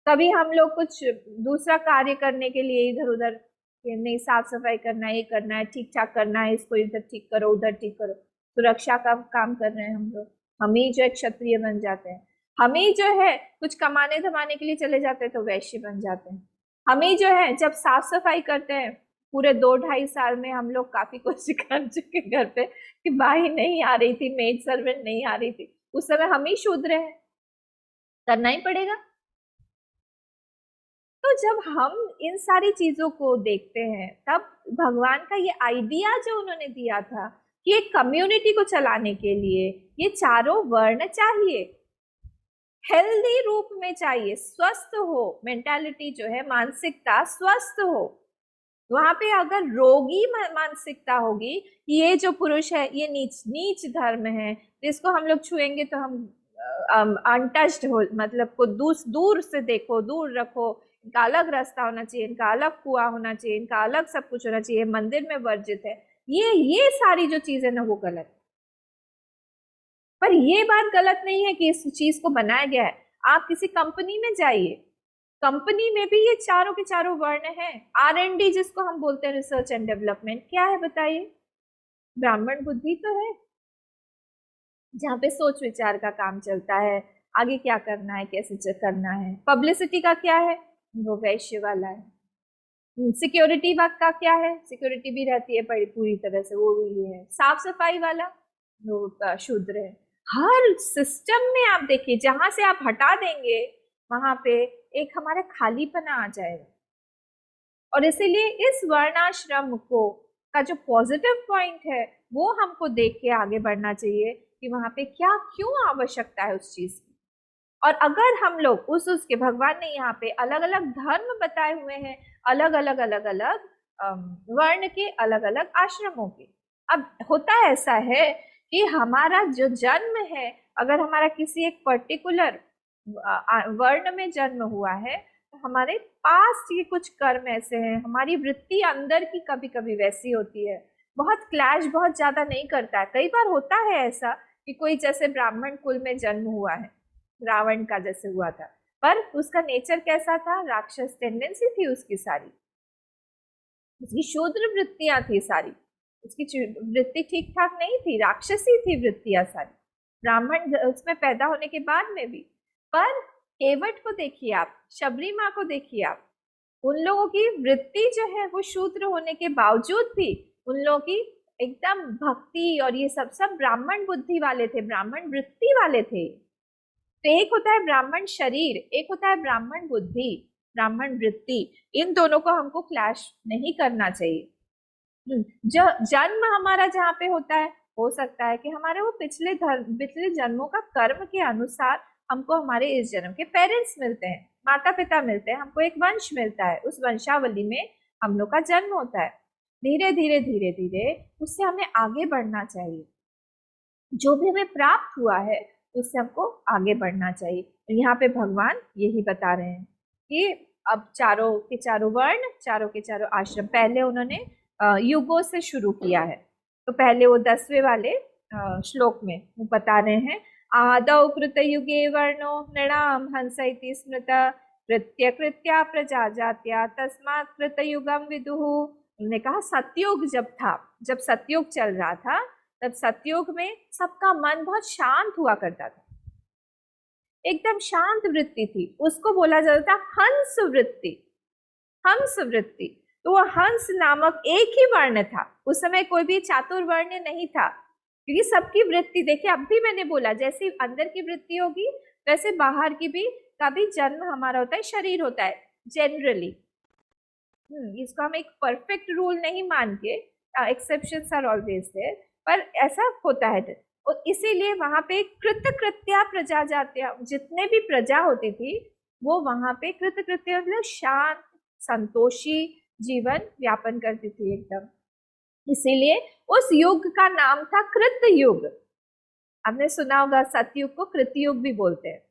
कभी हम लोग कुछ दूसरा कार्य करने के लिए इधर उधर, नहीं साफ सफाई करना है, ये करना है, ठीक ठाक करना है, इसको इधर ठीक करो उधर ठीक करो, सुरक्षा का काम कर रहे हैं हम लोग, हम ही जो है क्षत्रिय बन जाते हैं। हम ही जो है कुछ कमाने धमाने के लिए चले जाते हैं तो वैश्य बन जाते हैं। हम ही जो है जब साफ सफाई करते हैं, पूरे 2-2.5 साल में हम लोग काफी कोशिश कर चुके घर पे कि बाई नहीं आ रही थी, मेड सर्वेंट नहीं आ रही थी, उस समय हम ही शूद्र हैं, करना ही पड़ेगा। तो जब हम इन सारी चीजों को देखते हैं, तब भगवान का ये आइडिया जो उन्होंने दिया था कि एक कम्युनिटी को चलाने के लिए ये चारों वर्ण चाहिए, हेल्दी रूप में चाहिए, स्वस्थ हो, मेंटालिटी जो है, मानसिकता स्वस्थ हो। वहां पे अगर रोगी मानसिकता होगी, ये जो पुरुष है ये नीच नीच धर्म है, इसको हम लोग छुएंगे तो हम अनटच्ड हो, मतलब को दूर से देखो, दूर रखो, इनका अलग रास्ता होना चाहिए, इनका अलग कुआं होना चाहिए, इनका अलग सब कुछ होना चाहिए, मंदिर में वर्जित है, ये सारी जो चीजें ना वो गलत। पर ये बात गलत नहीं है कि इस चीज को बनाया गया है। आप किसी कंपनी में जाइए, कंपनी में भी ये चारों के चारों वर्ण हैं। R&D जिसको हम बोलते हैं, रिसर्च एंड डेवलपमेंट, क्या है बताइए? ब्राह्मण बुद्धि तो है, जहाँ पे सोच विचार का काम चलता है, आगे क्या करना है, कैसे करना है। पब्लिसिटी का क्या है? वो वैश्य वाला है। सिक्योरिटी बात का क्या है? सिक्योरिटी भी रहती है पूरी तरह से, वो भी है। साफ सफाई वाला वो शूद्र है। हर सिस्टम में आप देखिए, जहां से आप हटा देंगे वहां पे एक हमारा खालीपना आ जाएगा। और इसीलिए इस वर्णाश्रम को का जो पॉजिटिव पॉइंट है वो हमको देख के आगे बढ़ना चाहिए कि वहां पे क्या क्यों आवश्यकता है उस चीज की। और अगर हम लोग उसके भगवान ने यहाँ पे अलग अलग धर्म बताए हुए हैं, अलग अलग अलग अलग वर्ण के, अलग अलग आश्रमों के। अब होता ऐसा है कि हमारा जो जन्म है, अगर हमारा किसी एक पर्टिकुलर वर्ण में जन्म हुआ है, तो हमारे पास्ट ये कुछ कर्म ऐसे हैं, हमारी वृत्ति अंदर की कभी कभी वैसी होती है, बहुत क्लैश बहुत ज्यादा नहीं करता है। कई बार होता है ऐसा कि कोई जैसे ब्राह्मण कुल में जन्म हुआ है, रावण का जैसे हुआ था, पर उसका नेचर कैसा था, राक्षस टेंडेंसी थी उसकी सारी, उसकी शूद्र वृत्तियां थी सारी, उसकी वृत्ति ठीक ठाक नहीं थी, राक्षसी थी वृत्तियां सारी, ब्राह्मण उसमें पैदा होने के बाद में भी। पर केवट को देखिए आप, शबरी माँ को देखिए आप, उन लोगों की वृत्ति जो है वो शूद्र होने के बावजूद भी उन लोगों की एकदम भक्ति और ये सब सब ब्राह्मण बुद्धि वाले थे, ब्राह्मण वृत्ति वाले थे। तो एक होता है ब्राह्मण शरीर, एक होता है ब्राह्मण बुद्धि, ब्राह्मण वृत्ति, इन दोनों को हमको क्लैश नहीं करना चाहिए। जो जन्म हमारा जहाँ पे होता है, हो सकता है कि हमारे वो पिछले जन्मों का कर्म के अनुसार हमको हमारे इस जन्म के पेरेंट्स मिलते हैं, माता पिता मिलते हैं, हमको एक वंश मिलता है, उस वंशावली में हम लोग का जन्म होता है। धीरे धीरे धीरे धीरे उससे हमें आगे बढ़ना चाहिए, जो भी हमें प्राप्त हुआ है उससे हमको आगे बढ़ना चाहिए। यहाँ पे भगवान यही बता रहे हैं कि अब चारों के चारों वर्ण, चारों के चारों आश्रम, पहले उन्होंने युगों से शुरू किया है। तो पहले वो 10वें वाले श्लोक में वो बता रहे हैं, आदौ कृत युगे वर्णो नृणाम हंस इति स्मृत कृत्य कृत्या प्रजा जात्या तस्मात् कृत युगम विदुः। उन्होंने कहा सतयुग जब था, जब सतयुग चल रहा था, तब सतयुग में सबका मन बहुत शांत हुआ करता था, एकदम शांत वृत्ति थी, उसको बोला जाता था हंस वृत्ति, हंस वृत्ति। तो वह हंस नामक एक ही वर्ण था, उस समय कोई भी चातुर्वर्ण नहीं था, क्योंकि सबकी वृत्ति देखिए, अब भी मैंने बोला जैसे अंदर की वृत्ति होगी वैसे बाहर की भी, का भी जन्म हमारा होता है, शरीर होता है जनरली। इसको हम एक परफेक्ट रूल नहीं मान के, एक्सेप्शंस आर ऑलवेज देयर, पर ऐसा होता है। और इसीलिए वहां पे कृत कृत्या प्रजा जात्या, जितने भी प्रजा होती थी वो वहां पे कृत कृत्य मतलब शांत संतोषी जीवन व्यापन करती थी एकदम। इसीलिए उस युग का नाम था कृत युग। आपने सुना होगा सतयुग को कृतयुग भी बोलते हैं,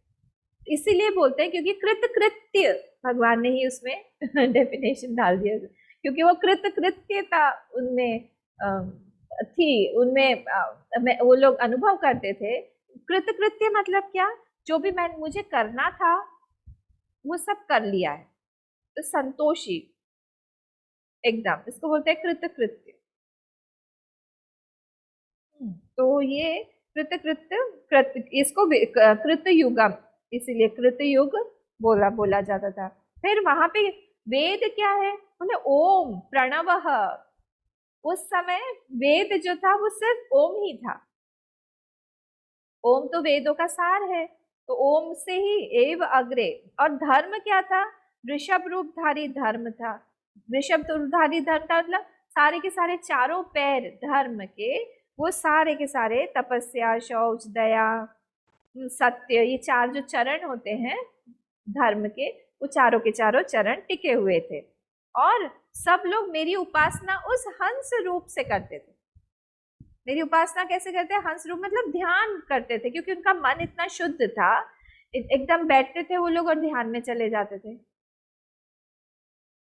इसीलिए बोलते हैं क्योंकि कृत कृत्य भगवान ने ही उसमें डेफिनेशन डाल दिया, क्योंकि वो कृत कृत्यता उनमें थी, उनमें वो लोग अनुभव करते थे। कृत कृत्य मतलब क्या, जो भी मुझे करना था वो सब कर लिया है, तो संतोषी एकदम, इसको बोलते हैं कृत कृत्य। तो ये कृत कृत्य इसको कृत युगम, इसीलिए कृत युग बोला जाता था। फिर वहां पे वेद क्या है, बोले ओम प्रणव, उस समय वेद जो था वो सिर्फ ओम ही था, ओम तो वेदों का सार है, तो ओम से ही एव अग्रे। और धर्म क्या था, वृषभ रूपधारी धर्म था, वृषभ रूपधारी धर्म का मतलब सारे के सारे चारों पैर धर्म के, वो सारे के सारे तपस्या शौच दया सत्य, ये चार जो चरण होते हैं धर्म के, वो चारों के चारों चरण टिके हुए थे। और सब लोग मेरी उपासना उस हंस रूप से करते थे। मेरी उपासना कैसे करते हैं, हंस रूप मतलब ध्यान करते थे, क्योंकि उनका मन इतना शुद्ध था, एकदम बैठते थे वो लोग और ध्यान में चले जाते थे।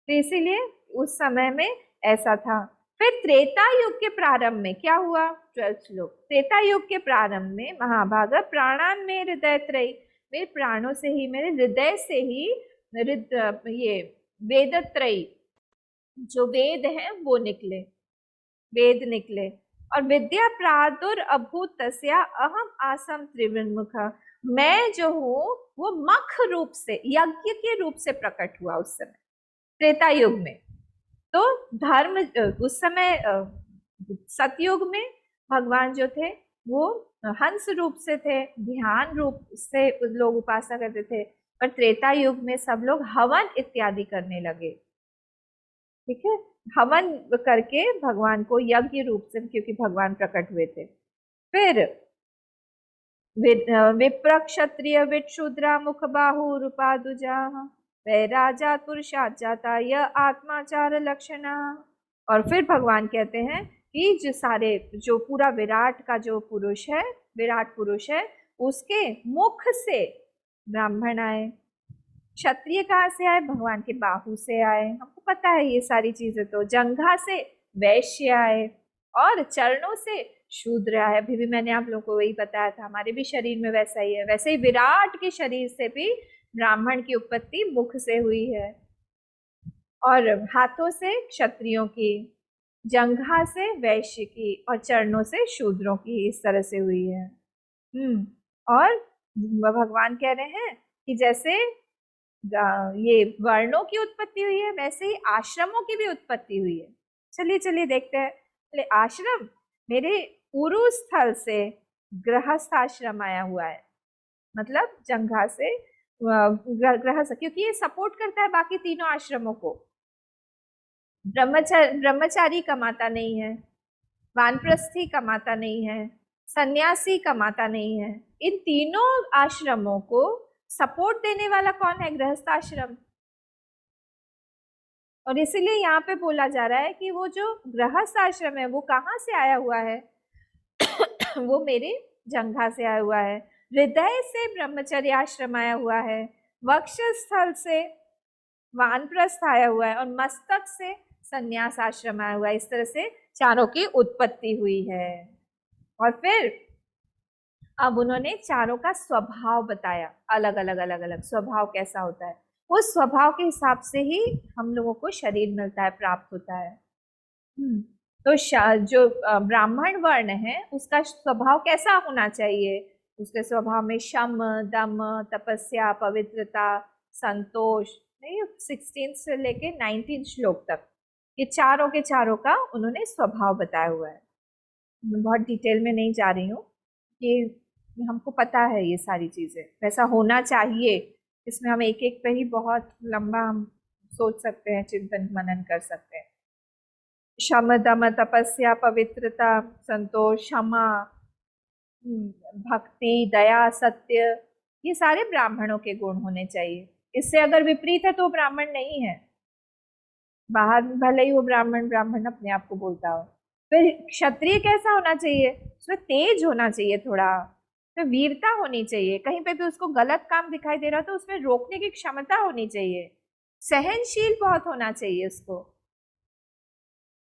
तो इसीलिए उस समय में ऐसा था। फिर त्रेता युग के प्रारंभ में क्या हुआ, 12 श्लोक, त्रेता युग के प्रारंभ में महाभाग प्राणान में हृदय त्रयी, मेरे प्राणों से ही, मेरे हृदय से ही ये वेदत्रयी, जो वेद हैं वो निकले, वेद निकले। और विद्या प्रादुर अभूत तस्या अहम आसम त्रिविन्मुख, मैं जो हूँ वो मख रूप से, यज्ञ के रूप से प्रकट हुआ उस समय त्रेता युग में। तो धर्म उस समय सतयुग में भगवान जो थे वो हंस रूप से थे, ध्यान रूप से लोग उपासना करते थे, पर त्रेता युग में सब लोग हवन इत्यादि करने लगे। ठीक है, हवन करके भगवान को यज्ञ रूप से, क्योंकि भगवान प्रकट हुए थे। फिर विप्र क्षत्रिय विट शूद्रा मुख बाहु रूपा दुजा वह राजा पुरुषात जाता यह आत्माचार लक्षणा। और फिर भगवान कहते हैं कि जो पूरा विराट का जो पुरुष है, विराट पुरुष है, उसके मुख से ब्राह्मण आए, क्षत्रिय कहाँ से आए? भगवान के बाहु से आए, हमको पता है ये सारी चीजें। तो जंघा से वैश्य आए और चरणों से शूद्र आए। अभी भी मैंने आप लोगों को वही बताया था, हमारे भी शरीर में वैसा ही है। वैसे ही विराट के शरीर से भी ब्राह्मण की उत्पत्ति मुख से हुई है, और हाथों से क्षत्रियों की, जंघा से वैश्य की, और चरणों से शूद्रों की, इस तरह से हुई है। और भगवान कह रहे हैं कि जैसे ये वर्णों की उत्पत्ति हुई है, वैसे ही आश्रमों की भी उत्पत्ति हुई है। चलिए चलिए देखते हैं। चलिए, आश्रम मेरे उरु स्थल से गृहस्थ आश्रम आया हुआ है, मतलब जंघा से गृहस्थ, क्योंकि ये सपोर्ट करता है बाकी तीनों आश्रमों को। ब्रह्मचारी कमाता नहीं है, वानप्रस्थी कमाता नहीं है, सन्यासी कमाता नहीं है। इन तीनों आश्रमों को सपोर्ट देने वाला कौन है? गृहस्थ आश्रम। और इसीलिए यहाँ पे बोला जा रहा है कि वो जो गृहस्थ आश्रम है वो कहाँ से आया हुआ है? वो मेरे जंघा से आया हुआ है। हृदय से ब्रह्मचर्य आश्रम आया हुआ है, वक्षस्थल से वानप्रस्थ आया हुआ है, और मस्तक से संन्यास आश्रम आया हुआ है। इस तरह से चारों की उत्पत्ति हुई है। और फिर अब उन्होंने चारों का स्वभाव बताया, अलग अलग अलग अलग स्वभाव कैसा होता है। उस स्वभाव के हिसाब से ही हम लोगों को शरीर मिलता है, प्राप्त होता है। तो जो ब्राह्मण वर्ण है उसका स्वभाव कैसा होना चाहिए? उसके स्वभाव में शम, दम, तपस्या, पवित्रता, संतोष, नहीं 16 से लेके 19 श्लोक तक ये चारों के चारों का उन्होंने स्वभाव बताया हुआ है। मैं बहुत डिटेल में नहीं जा रही हूँ कि हमको पता है ये सारी चीजें वैसा होना चाहिए। इसमें हम एक एक पे ही बहुत लंबा हम सोच सकते हैं, चिंतन मनन कर सकते हैं। शम, दम, तपस्या, पवित्रता, संतोष, क्षमा, भक्ति, दया, सत्य, ये सारे ब्राह्मणों के गुण होने चाहिए। इससे अगर विपरीत है तो ब्राह्मण नहीं है। बाहर भले ही वो ब्राह्मण ब्राह्मण अपने आप को बोलता हो। फिर क्षत्रिय कैसा होना चाहिए? उसमें तेज होना चाहिए थोड़ा, तो वीरता होनी चाहिए। कहीं पे भी उसको गलत काम दिखाई दे रहा तो उसमें रोकने की क्षमता होनी चाहिए। सहनशील बहुत होना चाहिए उसको,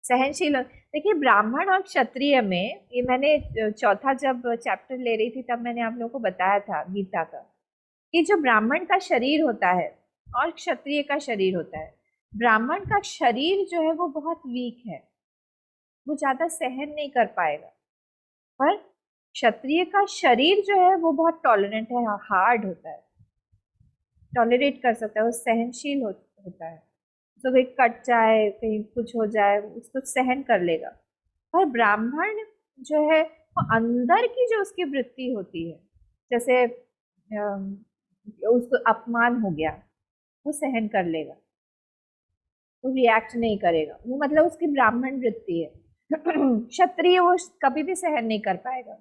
सहनशील। देखिए, ब्राह्मण और क्षत्रिय में, ये मैंने चौथा जब चैप्टर ले रही थी तब मैंने आप लोगों को बताया था गीता का, कि जो ब्राह्मण का शरीर होता है और क्षत्रिय का शरीर होता है, ब्राह्मण का शरीर जो है वो बहुत वीक है, वो ज्यादा सहन नहीं कर पाएगा। पर क्षत्रिय का शरीर जो है वो बहुत टॉलरेंट है, हार्ड होता है, टॉलरेट कर सकता है, वो सहनशील होता है। तो कहीं कट जाए, कहीं कुछ हो जाए, उसको सहन कर लेगा। पर ब्राह्मण जो है वो अंदर की जो उसकी वृत्ति होती है, जैसे उसको अपमान हो गया, वो सहन कर लेगा, वो रिएक्ट नहीं करेगा, वो मतलब उसकी ब्राह्मण वृत्ति है। क्षत्रिय वो कभी भी सहन नहीं कर पाएगा,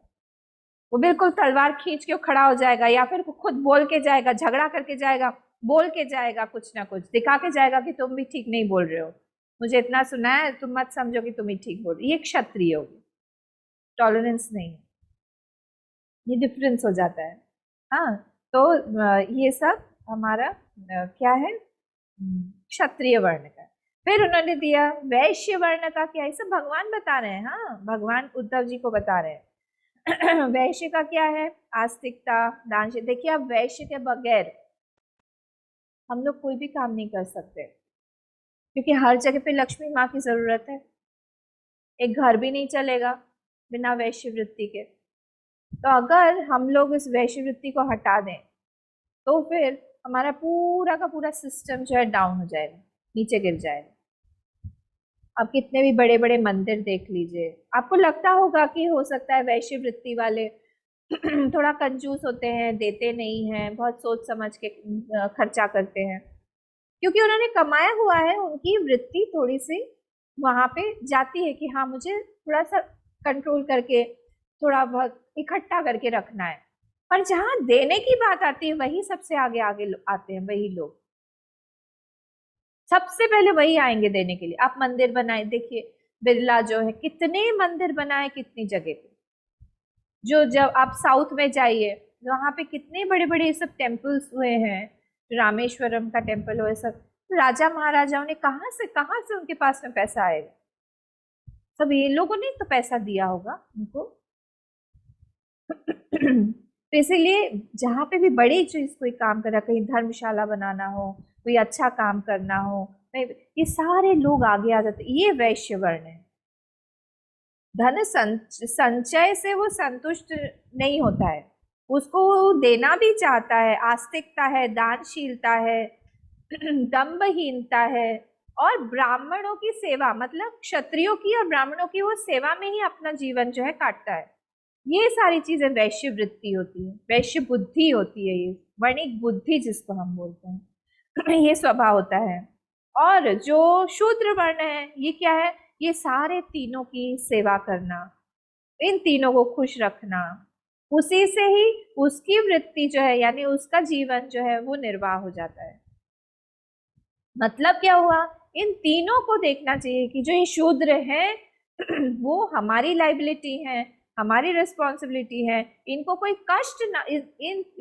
वो बिल्कुल तलवार खींच के खड़ा हो जाएगा, या फिर खुद बोल के जाएगा, झगड़ा करके जाएगा, बोल के जाएगा, कुछ ना कुछ दिखा के जाएगा कि तुम भी ठीक नहीं बोल रहे हो, मुझे इतना सुना है, तुम मत समझो कि तुम ही ठीक बोल रहे हो। ये क्षत्रिय होगी, टॉलरेंस नहीं, ये डिफरेंस हो जाता है। हाँ, तो ये सब हमारा क्या है, क्षत्रिय वर्ण का। फिर उन्होंने दिया वैश्य वर्ण का, क्या ये सब भगवान बता रहे हैं। हाँ, भगवान उद्धव जी को बता रहे हैं। वैश्य का क्या है? आस्तिकता, दान। देखिए, अब वैश्य के बगैर हम लोग कोई भी काम नहीं कर सकते, क्योंकि हर जगह पे लक्ष्मी माँ की जरूरत है। एक घर भी नहीं चलेगा बिना वैश्य वृत्ति के। तो अगर हम लोग इस वैश्य वृत्ति को हटा दें तो फिर हमारा पूरा का पूरा सिस्टम जो है डाउन हो जाएगा, नीचे गिर जाएगा। आप कितने भी बड़े बड़े मंदिर देख लीजिए, आपको लगता होगा कि हो सकता है वैश्य वृत्ति वाले थोड़ा कंजूस होते हैं, देते नहीं हैं, बहुत सोच समझ के खर्चा करते हैं, क्योंकि उन्होंने कमाया हुआ है, उनकी वृत्ति थोड़ी सी वहां पे जाती है कि हाँ, मुझे थोड़ा सा कंट्रोल करके थोड़ा बहुत इकट्ठा करके रखना है। पर जहां देने की बात आती है वही सबसे आगे आगे आते हैं, वही लोग सबसे पहले वही आएंगे देने के लिए। आप मंदिर बनाए देखिए, बिरला जो है कितने मंदिर बनाए, कितनी जगह पे। जो जब आप साउथ में जाइए, वहां पे कितने बड़े बड़े सब टेम्पल्स हुए हैं, रामेश्वरम का टेम्पल हो, सब राजा महाराजाओं ने कहाँ से उनके पास में पैसा आएगा? सब ये लोगों ने तो पैसा दिया होगा उनको। तो इसीलिए जहाँ पे भी बड़ी चीज कोई काम कर रहा, कहीं धर्मशाला बनाना हो, कोई अच्छा काम करना हो, ये सारे लोग आगे आ जाते। ये वैश्य वर्ण है। धन संचय से वो संतुष्ट नहीं होता है, उसको वो देना भी चाहता है। आस्तिकता है, दानशीलता है, दंभहीनता है, और ब्राह्मणों की सेवा, मतलब क्षत्रियों की और ब्राह्मणों की वो सेवा में ही अपना जीवन जो है काटता है। ये सारी चीजें वैश्य वृत्ति होती है, वैश्य बुद्धि होती है, ये वर्णिक बुद्धि जिसको हम बोलते हैं। ये स्वभाव होता है। और जो शूद्र वर्ण है, ये क्या है? ये सारे तीनों की सेवा करना, इन तीनों को खुश रखना, उसी से ही उसकी वृत्ति जो है, यानी उसका जीवन जो है वो निर्वाह हो जाता है। मतलब क्या हुआ? इन तीनों को देखना चाहिए कि जो ये शूद्र हैं वो हमारी लाइबिलिटी है, हमारी रिस्पॉन्सिबिलिटी है। इनको कोई कष्ट ना,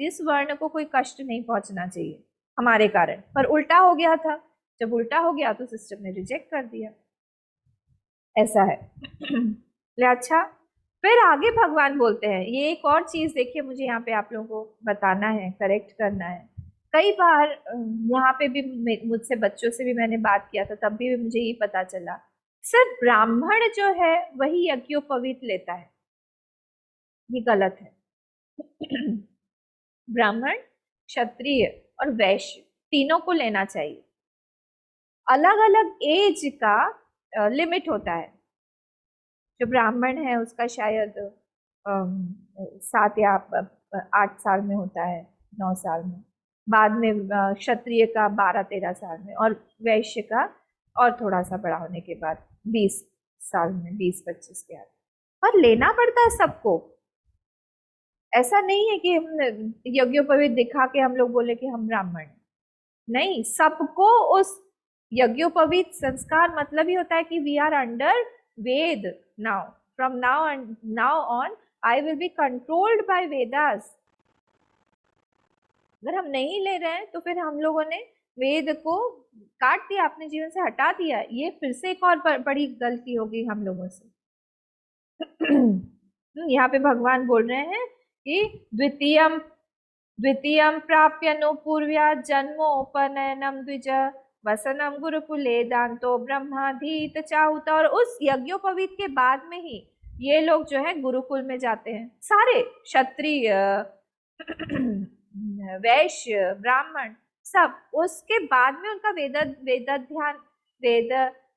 इस वर्ण को कोई कष्ट नहीं पहुंचना चाहिए हमारे कारण। पर उल्टा हो गया था। जब उल्टा हो गया तो सिस्टम ने रिजेक्ट कर दिया। ऐसा है। ले अच्छा, फिर आगे भगवान बोलते हैं, ये एक और चीज देखिए, मुझे यहाँ पे आप लोगों को बताना है, करेक्ट करना है। कई बार यहाँ पे भी मुझसे बच्चों से भी मैंने बात किया था, तब भी मुझे ये पता चला, सिर्फ ब्राह्मण जो है वही यज्ञोपवीत लेता है। ये गलत है। ब्राह्मण, क्षत्रिय और वैश्य तीनों को लेना चाहिए। अलग अलग एज का लिमिट होता है। जो ब्राह्मण है उसका शायद 7 या 8 साल में होता है, 9 साल में। बाद में क्षत्रिय का 12-13 साल में, और वैश्य का और थोड़ा सा बड़ा होने के बाद 20 साल में, 20-25 के आस। पर लेना पड़ता है सबको। ऐसा नहीं है कि हम यज्ञोपवीत दिखा के हम लोग बोले कि हम ब्राह्मण हैं। नहीं, सबको उस यज्ञोपवीत संस्कार मतलब ही होता है कि we are under Veda now, from now on I will be controlled by Vedas. अगर हम नहीं ले रहे हैं तो फिर हम लोगों ने वेद को काट दिया, अपने जीवन से हटा दिया। ये फिर से एक और बड़ी गलती होगी हम लोगों से। यहाँ पे भगवान बोल रहे हैं कि द्वितीयम द्वितीयम प्राप्य नो पूर्व्या जन्मोपनयनम द्विज वसनम गुरुकुले दांतो ब्रह्माधीत चाहुत। और उस यज्ञोपवीत के बाद में ही ये लोग जो है गुरुकुल में जाते हैं, सारे क्षत्रिय, वैश्य, ब्राह्मण, सब। उसके बाद में उनका वेद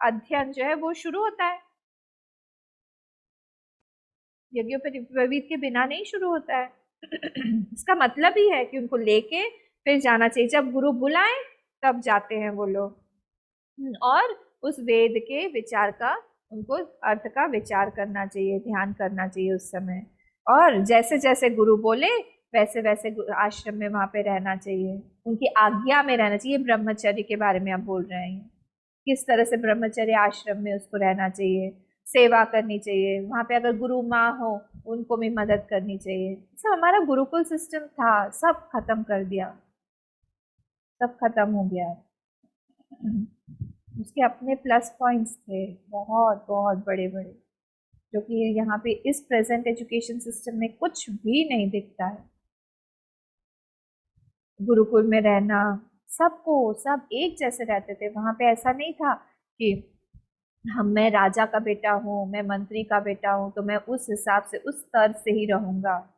अध्ययन जो है वो शुरू होता है। यज्ञोपवीत के बिना नहीं शुरू होता है। इसका मतलब ही है कि उनको लेके फिर जाना चाहिए, जब गुरु बुलाए तब जाते हैं वो लोग। और उस वेद के विचार का, उनको अर्थ का विचार करना चाहिए, ध्यान करना चाहिए उस समय। और जैसे जैसे गुरु बोले वैसे वैसे आश्रम में वहां पे रहना चाहिए, उनकी आज्ञा में रहना चाहिए। ब्रह्मचर्य के बारे में आप बोल रहे हैं, किस तरह से ब्रह्मचर्य आश्रम में उसको रहना चाहिए, सेवा करनी चाहिए। वहां पे अगर गुरु माँ हो उनको भी मदद करनी चाहिए। सब हमारा गुरुकुल सिस्टम था, सब खत्म कर दिया, सब खत्म हो गया। उसके अपने प्लस पॉइंट्स थे, बहुत बहुत बड़े बड़े, जो कि यहाँ पे इस प्रेजेंट एजुकेशन सिस्टम में कुछ भी नहीं दिखता है। गुरुकुल में रहना, सबको सब एक जैसे रहते थे वहां पे। ऐसा नहीं था कि मैं राजा का बेटा हूँ, मैं मंत्री का बेटा हूँ, तो मैं उस हिसाब से उस स्तर से ही रहूंगा।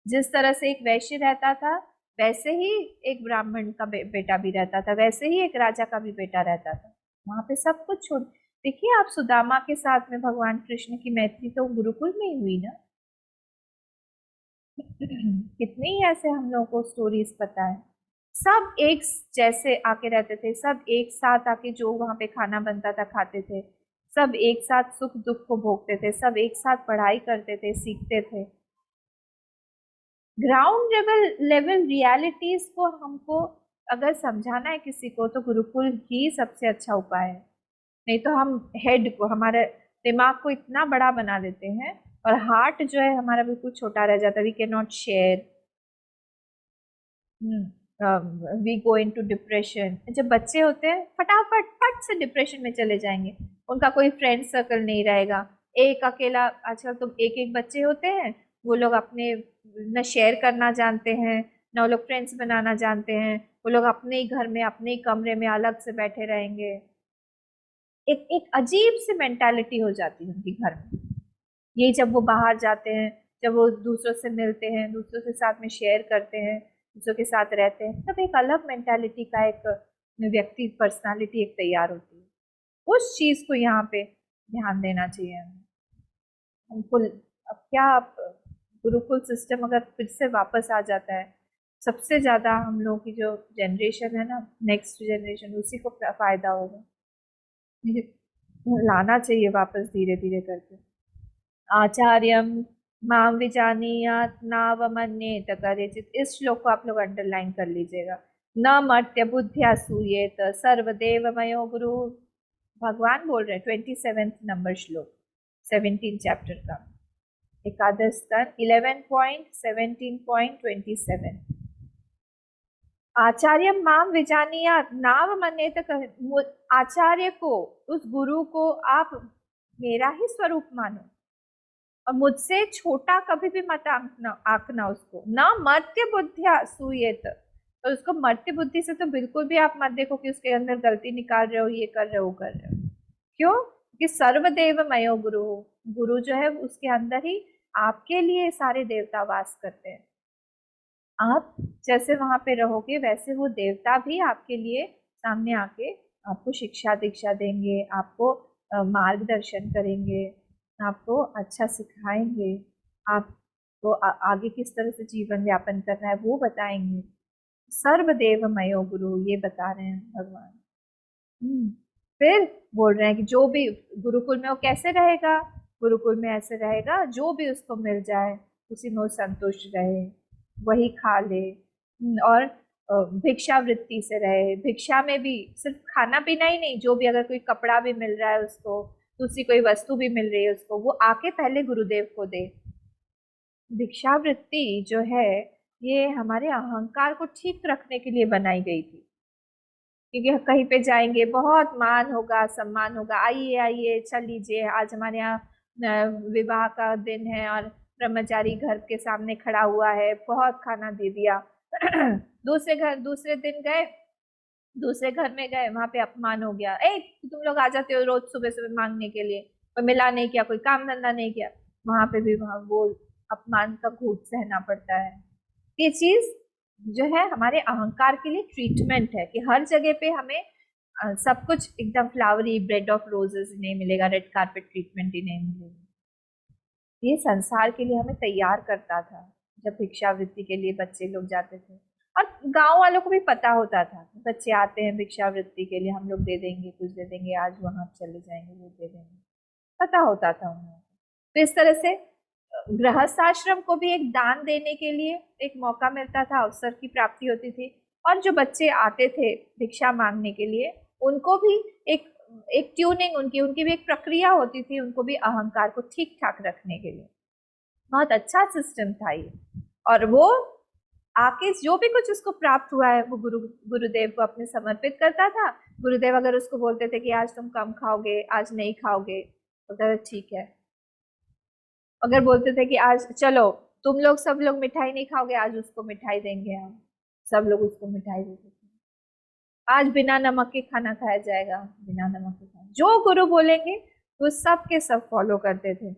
जिस तरह से एक वैश्य रहता था वैसे ही एक ब्राह्मण का बेटा भी रहता था, वैसे ही एक राजा का भी बेटा रहता था। वहां पे सब कुछ छोड़, देखिए आप सुदामा के साथ में भगवान कृष्ण की मैत्री तो गुरुकुल में ही हुई ना। कितने ही ऐसे हम लोगों को स्टोरीज पता है। सब एक जैसे आके रहते थे, सब एक साथ आके जो वहां पे खाना बनता था खाते थे, सब एक साथ सुख दुख को भोगते थे, सब एक साथ पढ़ाई करते थे, सीखते थे। ग्राउंड लेवल रियलिटीज को हमको अगर समझाना है किसी को तो गुरुकुल ही सबसे अच्छा उपाय है। नहीं तो हम हेड को, हमारे दिमाग को इतना बड़ा बना देते हैं, और हार्ट जो है हमारा बिल्कुल छोटा रह जाता है। We can not share. We go into depression. जब बच्चे होते हैं फटाफट फट से डिप्रेशन में चले जाएंगे, उनका कोई फ्रेंड सर्कल नहीं रहेगा, एक अकेला। आजकल तो एक एक बच्चे होते हैं, वो लोग अपने न शेयर करना जानते हैं, न वो लोग फ्रेंड्स बनाना जानते हैं। वो लोग अपने ही घर में अपने ही कमरे में अलग से बैठे रहेंगे। एक एक अजीब सी मेंटालिटी हो जाती है उनकी घर में। यही जब वो बाहर जाते हैं, जब वो दूसरों से मिलते हैं, दूसरों के साथ में शेयर करते हैं, दूसरों के साथ रहते हैं, तब एक अलग मेंटालिटी का एक व्यक्ति पर्सनालिटी एक तैयार होती है। उस चीज को यहाँ पे ध्यान देना चाहिए हमें। हमको अब क्या, अब गुरुकुल सिस्टम अगर फिर से वापस आ जाता है, सबसे ज्यादा हम लोग की जो जनरेशन है ना, नेक्स्ट जनरेशन, उसी को फायदा होगा। ये लाना चाहिए वापस धीरे धीरे करके। आचार्यम माम विजानीयात नावमन्येत करेचित, इस श्लोक को आप लोग अंडरलाइन कर लीजिएगा। न मर्त्य बुद्धिया सूयेत सर्वदेवमयो गुरु। भगवान बोल रहे हैं, 27 नंबर श्लोक, 17 चैप्टर का, एकादश स्तर 11.17.27। आचार्य माम विजानीयात नाव मन्येत, आचार्य को, उस गुरु को आप मेरा ही स्वरूप मानो, और मुझसे छोटा कभी भी मत आंकना उसको। न मर्त्य बुद्धिया सूयेत, और उसको मर्त्य बुद्धि से तो बिल्कुल भी आप मत देखो कि उसके अंदर गलती निकाल रहे हो, ये कर रहे हो, कर रहे हो। क्यों? कि सर्वदेव मयो गुरु, गुरु जो है उसके अंदर ही आपके लिए सारे देवता वास करते हैं। आप जैसे वहां पे रहोगे, वैसे वो देवता भी आपके लिए सामने आके आपको शिक्षा दीक्षा देंगे, आपको मार्गदर्शन करेंगे, आपको अच्छा सिखाएंगे, आपको आगे किस तरह से जीवन यापन करना है वो बताएंगे। सर्वदेव मयो गुरु, ये बता रहे हैं भगवान। फिर बोल रहे हैं कि जो भी गुरुकुल में वो कैसे रहेगा, गुरुकुल में ऐसे रहेगा जो भी उसको मिल जाए उसी में वो संतुष्ट रहे, वही खा ले। और भिक्षा वृत्ति से रहे। भिक्षा में भी सिर्फ खाना पीना ही नहीं, जो भी अगर कोई कपड़ा भी मिल रहा है उसको, दूसरी कोई वस्तु भी मिल रही है उसको, वो आके पहले गुरुदेव को दे। भिक्षा वृत्ति जो है, ये हमारे अहंकार को ठीक रखने के लिए बनाई गई थी। क्योंकि कहीं पे जाएंगे बहुत मान होगा, सम्मान होगा, आइए आइए चल लीजिए, आज हमारे यहाँ विवाह का दिन है और ब्रह्मचारी घर के सामने खड़ा हुआ है, बहुत खाना दे दिया। दूसरे दिन गए, दूसरे घर में गए, वहां पे अपमान हो गया, ए तुम लोग आ जाते हो रोज सुबह सुबह मांगने के लिए, कोई मिला नहीं किया, कोई काम धंधा नहीं किया। वहां पे भी वहां वो अपमान का घूट सहना पड़ता है। ये चीज जो है हमारे अहंकार के लिए ट्रीटमेंट है, कि हर जगह पे हमें सब कुछ एकदम फ्लावरी ब्रेड ऑफ रोजेस नहीं मिलेगा, रेड कारपेट ट्रीटमेंट ही नहीं मिलेगा। ये संसार के लिए हमें तैयार करता था। जब भिक्षावृत्ति के लिए बच्चे लोग जाते थे, और गांव वालों को भी पता होता था, बच्चे आते हैं भिक्षावृत्ति के लिए, हम लोग दे देंगे, कुछ दे देंगे, आज वहां चले जाएंगे, वो दे देंगे, पता होता था उन्हें। तो इस तरह से गृहस्थ आश्रम को भी एक दान देने के लिए एक मौका मिलता था, अवसर की प्राप्ति होती थी। और जो बच्चे आते थे भिक्षा मांगने के लिए, उनको भी एक एक ट्यूनिंग, उनकी उनकी भी एक प्रक्रिया होती थी, उनको भी अहंकार को ठीक ठाक रखने के लिए। बहुत अच्छा सिस्टम था ये। और वो आके जो भी कुछ उसको प्राप्त हुआ है, वो गुरुदेव को अपने समर्पित करता था। गुरुदेव अगर उसको बोलते थे कि आज तुम कम खाओगे, आज नहीं खाओगे, तो ठीक है। अगर बोलते थे कि आज चलो तुम लोग सब लोग मिठाई नहीं खाओगे, आज उसको मिठाई देंगे हम, सब लोग उसको मिठाई देते थे। आज बिना नमक के खाना खाया जाएगा, बिना नमक के खाना, जो गुरु बोलेंगे वो सब के सब फॉलो करते थे,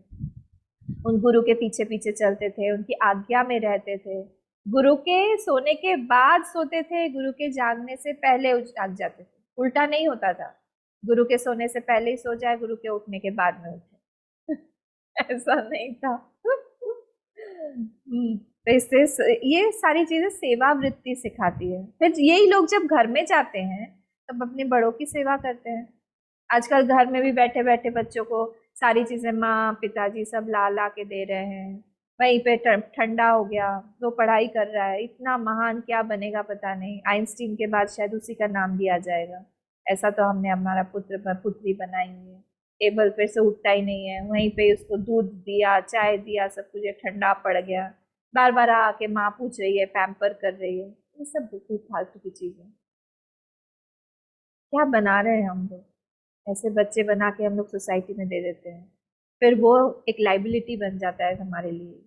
उन गुरु के पीछे पीछे चलते थे, उनकी आज्ञा में रहते थे। गुरु के सोने के बाद सोते थे, गुरु के जागने से पहले जाग जाते थे। उल्टा नहीं होता था, गुरु के सोने से पहले ही सो जाए, गुरु के उठने के बाद में उठे। ऐसा नहीं था। तो इससे ये सारी चीजें सेवा वृत्ति सिखाती है। फिर यही लोग जब घर में जाते हैं तब अपने बड़ों की सेवा करते हैं। आजकल घर में भी बैठे बैठे बच्चों को सारी चीजें माँ पिताजी सब ला ला के दे रहे हैं। वहीं पे ठंडा हो गया, वो पढ़ाई कर रहा है, इतना महान क्या बनेगा पता नहीं, आइंस्टीन के बाद शायद उसी का नाम दिया जाएगा। ऐसा तो हमने हमारा पुत्र पुत्री बनाई हुई है, टेबल पे से उठता ही नहीं है, वहीं पे उसको दूध दिया, चाय दिया, सब कुछ ठंडा पड़ गया, बार बार आके माँ पूछ रही है, पैम्पर कर रही है। ये सब बिल्कुल फालतू की चीजें। क्या बना रहे हैं हम लोग? ऐसे बच्चे बना के हम लोग सोसाइटी में दे देते हैं, फिर वो एक लाइबिलिटी बन जाता है हमारे लिए,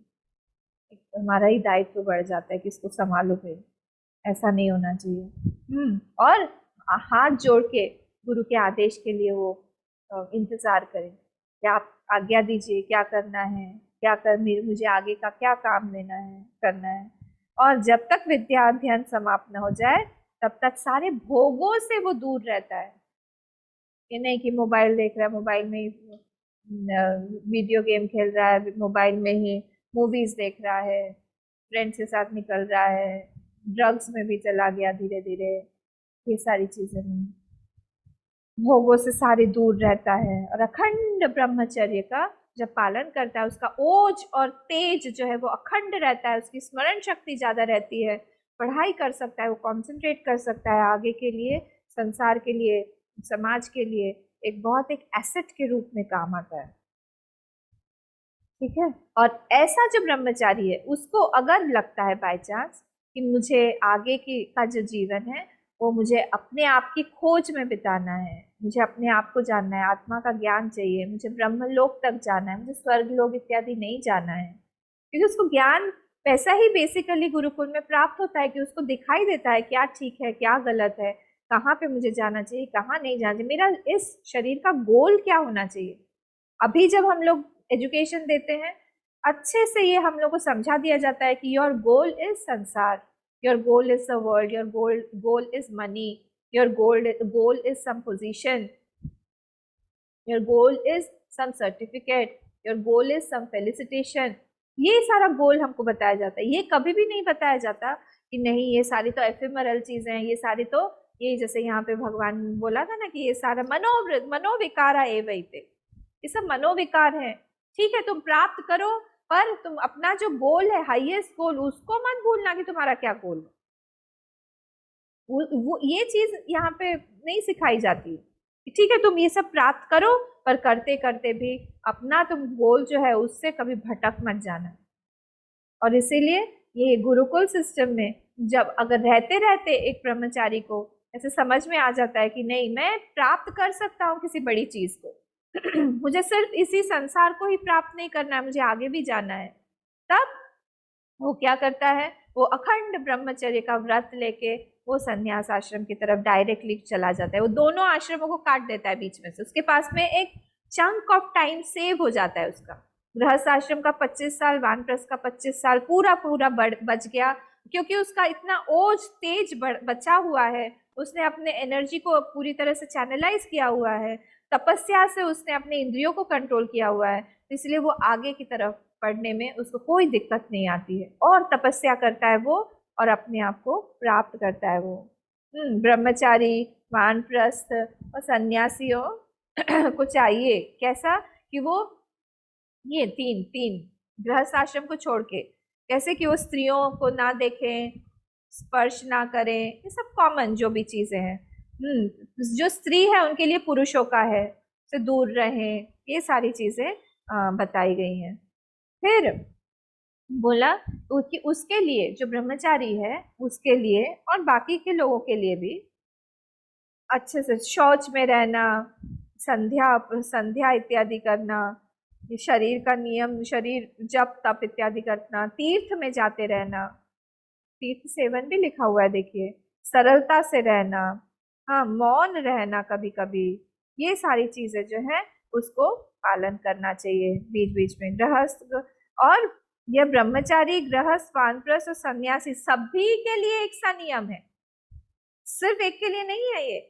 एक हमारा ही दायित्व बढ़ जाता है कि इसको संभालो भाई। ऐसा नहीं होना चाहिए। और हाथ जोड़ के गुरु के आदेश के लिए वो इंतजार करें, क्या आप आज्ञा दीजिए, क्या करना है, क्या कर मुझे आगे का क्या काम लेना है, करना है। और जब तक विद्या अध्ययन समाप्त न हो जाए तब तक सारे भोगों से वो दूर रहता है। ये नहीं कि मोबाइल देख रहा है, मोबाइल में ही वीडियो गेम खेल रहा है, मोबाइल में ही मूवीज देख रहा है, फ्रेंड्स के साथ निकल रहा है, ड्रग्स में भी चला गया धीरे धीरे। ये सारी चीजें नहीं, भोगों से सारे दूर रहता है और अखंड ब्रह्मचर्य का जब पालन करता है, उसका ओज और तेज जो है वो अखंड रहता है, उसकी स्मरण शक्ति ज्यादा रहती है, पढ़ाई कर सकता है, वो कंसंट्रेट कर सकता है आगे के लिए, संसार के लिए, समाज के लिए एक बहुत एक एसेट के रूप में काम आता है। ठीक है। और ऐसा जो ब्रह्मचारी है उसको अगर लगता है बाय चांस कि मुझे आगे की का जो जीवन है वो मुझे अपने आप की खोज में बिताना है, मुझे अपने आप को जानना है, आत्मा का ज्ञान चाहिए, मुझे ब्रह्मलोक तक जाना है, मुझे स्वर्ग लोक इत्यादि नहीं जाना है, क्योंकि उसको ज्ञान वैसा ही बेसिकली गुरुकुल में प्राप्त होता है कि उसको दिखाई देता है क्या ठीक है क्या गलत है, कहाँ पे मुझे जाना चाहिए कहाँ नहीं जाना चाहिए, मेरा इस शरीर का गोल क्या होना चाहिए। अभी जब हम लोग एजुकेशन देते हैं अच्छे से ये हम लोग को समझा दिया जाता है कि योर गोल इज संसार, your goal is the world, your goal is money, your goal is some position, your goal is some certificate, your goal is some felicitation. ये सारा गोल हमको बताया जाता है। ये कभी भी नहीं बताया जाता कि नहीं ये सारी तो एफिमरल चीजें हैं, ये सारी तो ये जैसे यहाँ पे भगवान बोला था ना कि ये सारा मनोविकारा एवैते, ये सब मनोविकार है। ठीक है तुम प्राप्त करो, पर तुम अपना जो गोल है हाईएस्ट गोल उसको मत भूलना कि तुम्हारा क्या गोल है। वो ये चीज यहाँ पे नहीं सिखाई जाती। ठीक है तुम ये सब प्राप्त करो पर करते करते भी अपना तुम गोल जो है उससे कभी भटक मत जाना। और इसीलिए ये गुरुकुल सिस्टम में जब अगर रहते रहते एक ब्रह्मचारी को ऐसे समझ में आ जाता है कि नहीं मैं प्राप्त कर सकता हूँ किसी बड़ी चीज को मुझे सिर्फ इसी संसार को ही प्राप्त नहीं करना है, मुझे आगे भी जाना है, तब वो क्या करता है, वो अखंड ब्रह्मचर्य का व्रत लेके वो संन्यास आश्रम की तरफ डायरेक्टली चला जाता है। वो दोनों आश्रमों को काट देता है बीच में से, उसके पास में एक चंक ऑफ टाइम सेव हो जाता है उसका। गृहस्थ आश्रम का 25 साल, वानप्रस्थ का 25 साल पूरा पूरा बच गया, क्योंकि उसका इतना ओज तेज बचा हुआ है, उसने अपने एनर्जी को पूरी तरह से चैनलाइज किया हुआ है, तपस्या से उसने अपने इंद्रियों को कंट्रोल किया हुआ है, इसलिए वो आगे की तरफ पढ़ने में उसको कोई दिक्कत नहीं आती है और तपस्या करता है वो और अपने आप को प्राप्त करता है वो। ब्रह्मचारी, वानप्रस्थ और सन्यासियों को चाहिए कैसा कि वो ये तीन तीन गृहस्थ आश्रम को छोड़ के कैसे कि वो स्त्रियों को ना देखें, स्पर्श ना करें, ये सब कॉमन जो भी चीजें हैं। जो स्त्री है उनके लिए पुरुषों का है से दूर रहें, ये सारी चीजें बताई गई हैं। फिर बोला कि उसके लिए जो ब्रह्मचारी है उसके लिए और बाकी के लोगों के लिए भी अच्छे से शौच में रहना, संध्या संध्या इत्यादि करना, शरीर का नियम, शरीर जप तप इत्यादि करना, तीर्थ में जाते रहना, तीर्थ सेवन भी लिखा हुआ है देखिए, सरलता से रहना, हाँ मौन रहना कभी कभी, ये सारी चीजें जो है उसको पालन करना चाहिए बीच बीच में। गृहस्थ और यह ब्रह्मचारी, गृहस्थ, वानप्रस्थ और सन्यासी सभी के लिए एक सा नियम है, सिर्फ एक के लिए नहीं है, ये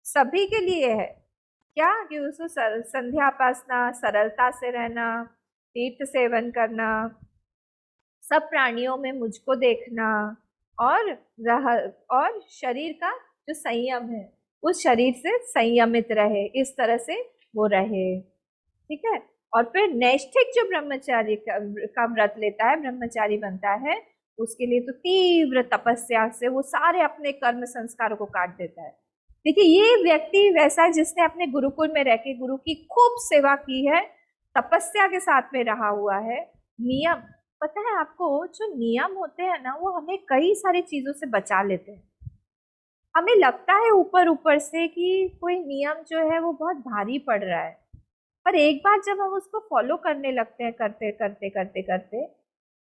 सभी के लिए है। क्या कि उसको संध्यापासना, सरलता से रहना, तीर्थ सेवन करना, सब प्राणियों में मुझको देखना और और शरीर का जो संयम है उस शरीर से संयमित रहे, इस तरह से वो रहे। ठीक है। और फिर नैष्ठिक जो ब्रह्मचारी का व्रत लेता है, ब्रह्मचारी बनता है, उसके लिए तो तीव्र तपस्या से वो सारे अपने कर्म संस्कारों को काट देता है। देखिए ये व्यक्ति वैसा है जिसने अपने गुरुकुल में रह के गुरु की खूब सेवा की है, तपस्या के साथ में रहा हुआ है, नियम पता है आपको, जो नियम होते हैं ना, वो हमें कई सारी चीजों से बचा लेते हैं। हमें लगता है ऊपर ऊपर से कि कोई नियम जो है वो बहुत भारी पड़ रहा है, पर एक बार जब हम उसको फॉलो करने लगते हैं, करते करते करते करते,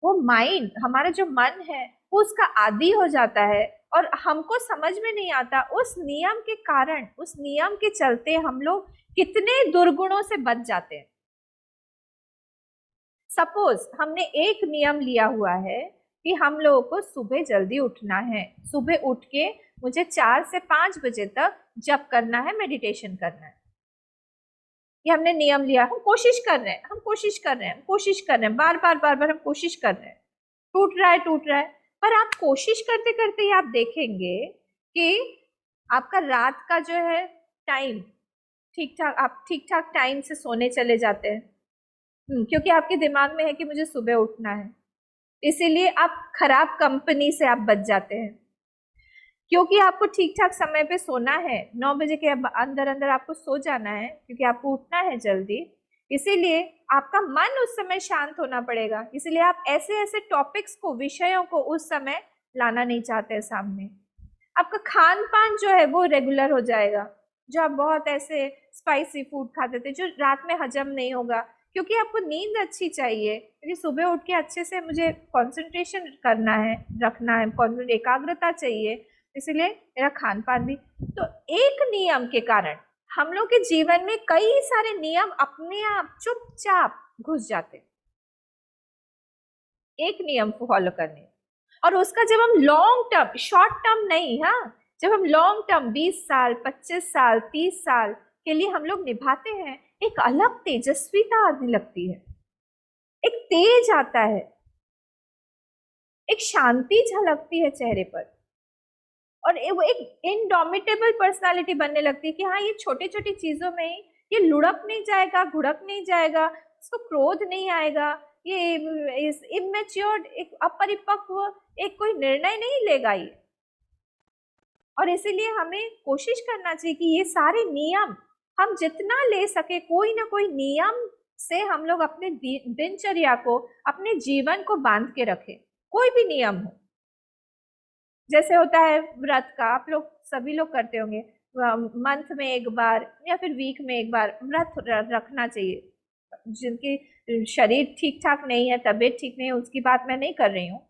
वो माइंड, हमारा जो मन है, वो उसका आदी हो जाता है। और हमको समझ में नहीं आता उस नियम के कारण, उस नियम के चलते हम लोग कितने दुर्गुणों से बच जाते हैं। सपोज हमने एक नियम लिया हुआ है कि हम लोगों को सुबह जल्दी उठना है, सुबह उठ के मुझे 4 से 5 बजे तक जप करना है, मेडिटेशन करना है। ये हमने नियम लिया, हम कोशिश कर रहे हैं, हम कोशिश कर रहे हैं, हम कोशिश कर रहे हैं, बार बार बार बार हम कोशिश कर रहे हैं, टूट रहा है, टूट रहा है। पर आप कोशिश करते करते ही आप देखेंगे कि आपका रात का जो है टाइम ठीक ठाक, आप ठीक ठाक टाइम से सोने चले जाते हैं। क्योंकि आपके दिमाग में है कि मुझे सुबह उठना है, इसीलिए आप खराब कंपनी से आप बच जाते हैं। क्योंकि आपको ठीक ठाक समय पे सोना है, 9 बजे के अंदर अंदर आपको सो जाना है, क्योंकि आपको उठना है जल्दी, इसीलिए आपका मन उस समय शांत होना पड़ेगा। इसीलिए आप ऐसे ऐसे टॉपिक्स को, विषयों को उस समय लाना नहीं चाहते सामने। आपका खान पान जो है वो रेगुलर हो जाएगा। जो आप बहुत ऐसे स्पाइसी फूड खाते थे, जो रात में हजम नहीं होगा, क्योंकि आपको नींद अच्छी चाहिए, क्योंकि सुबह उठ के अच्छे से मुझे कंसंट्रेशन करना है, रखना है, एकाग्रता चाहिए, इसलिए मेरा खान पान भी। तो एक नियम के कारण हम लोग के जीवन में कई सारे नियम अपने आप चुपचाप घुस जाते, एक नियम को फॉलो करने। और उसका जब हम लॉन्ग टर्म, शॉर्ट टर्म नहीं, हाँ, जब हम लॉन्ग टर्म 20 साल, 25 साल, 30 साल के लिए हम लोग निभाते हैं, एक अलग तेजस्वीता आने लगती है, एक तेज आता है, एक शांति झलकती है चेहरे पर, और वो एक इनडोमिटेबल पर्सनालिटी बनने लगती है कि हाँ, ये छोटी छोटी चीजों में ही ये लुढ़क नहीं जाएगा, घुड़क नहीं जाएगा, इसको क्रोध नहीं आएगा, ये इमेच्योर्ड, एक अपरिपक्व एक कोई निर्णय नहीं लेगा ये। और इसीलिए हमें कोशिश करना चाहिए कि ये सारे नियम हम जितना ले सके, कोई ना कोई नियम से हम लोग अपने दिनचर्या को, अपने जीवन को बांध के रखें। कोई भी नियम हो, जैसे होता है व्रत का, आप लोग सभी लोग करते होंगे, मंथ में एक बार या फिर वीक में एक बार व्रत रखना चाहिए। जिनकी शरीर ठीक ठाक नहीं है, तबीयत ठीक नहीं है, उसकी बात मैं नहीं कर रही हूँ,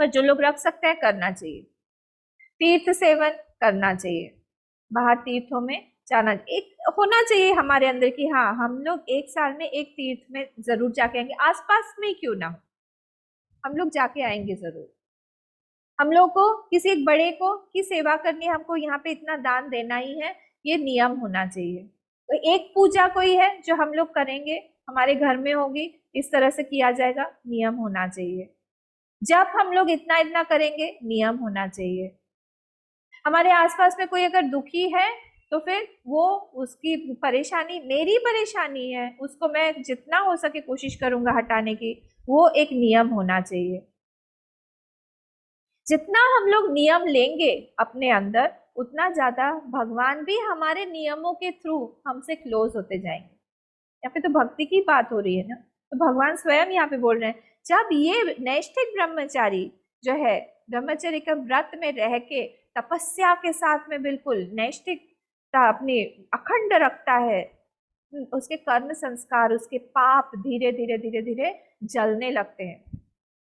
पर जो लोग रख सकते हैं करना चाहिए। तीर्थ सेवन करना चाहिए, बाहर तीर्थों में जाना, एक होना चाहिए हमारे अंदर कि हाँ, हम लोग एक साल में एक तीर्थ में जरूर जाके आएंगे, आसपास में क्यों ना हो, हम लोग जाके आएंगे जरूर। हम लोग को किसी एक बड़े को की सेवा करनी है, हमको यहाँ पे इतना दान देना ही है, ये नियम होना चाहिए। तो एक पूजा कोई है जो हम लोग करेंगे, हमारे घर में होगी, इस तरह से किया जाएगा, नियम होना चाहिए। जब हम लोग इतना इतना करेंगे, नियम होना चाहिए। हमारे आसपास में कोई अगर दुखी है, तो फिर वो, उसकी परेशानी मेरी परेशानी है, उसको मैं जितना हो सके कोशिश करूंगा हटाने की, वो एक नियम होना चाहिए। जितना हम लोग नियम लेंगे अपने अंदर, उतना ज्यादा भगवान भी हमारे नियमों के थ्रू हमसे क्लोज होते जाएंगे। यहाँ पे तो भक्ति की बात हो रही है ना, तो भगवान स्वयं यहाँ पे बोल रहे हैं, जब ये नैष्ठिक ब्रह्मचारी जो है, ब्रह्मचर्य का व्रत में रह के तपस्या के साथ में बिल्कुल नैष्ठिकता अपनी अखंड रखता है, उसके कर्म संस्कार, उसके पाप धीरे धीरे धीरे धीरे जलने लगते हैं,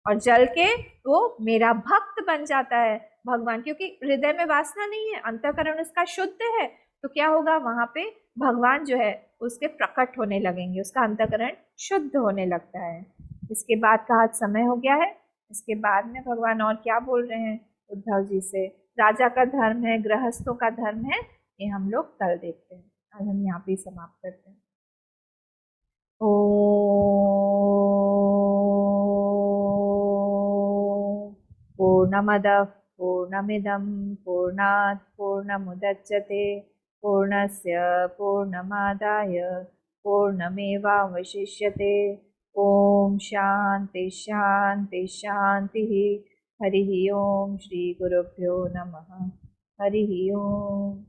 और जल के वो मेरा भक्त बन जाता है भगवान, क्योंकि हृदय में वासना नहीं है, अंतःकरण उसका शुद्ध है। तो क्या होगा वहां पे, भगवान जो है उसके प्रकट होने लगेंगे, उसका अंतःकरण शुद्ध होने लगता है। इसके बाद का आज समय हो गया है, इसके बाद में भगवान और क्या बोल रहे हैं उद्धव जी से। राजा का धर्म है, गृहस्थों का धर्म है, ये हम लोग कल देखते हैं। आज हम यहाँ पे समाप्त करते हैं। ओ पूर्णमदः पूर्णमिदं पूर्णात् पूर्णमुदच्यते पूर्णस्य पूर्णमादाय पूर्णमेवावशिष्यते। ओम शांति शांति शांतिः। हरिः ओम। श्री गुरुभ्यो नमः। हरिः ओम।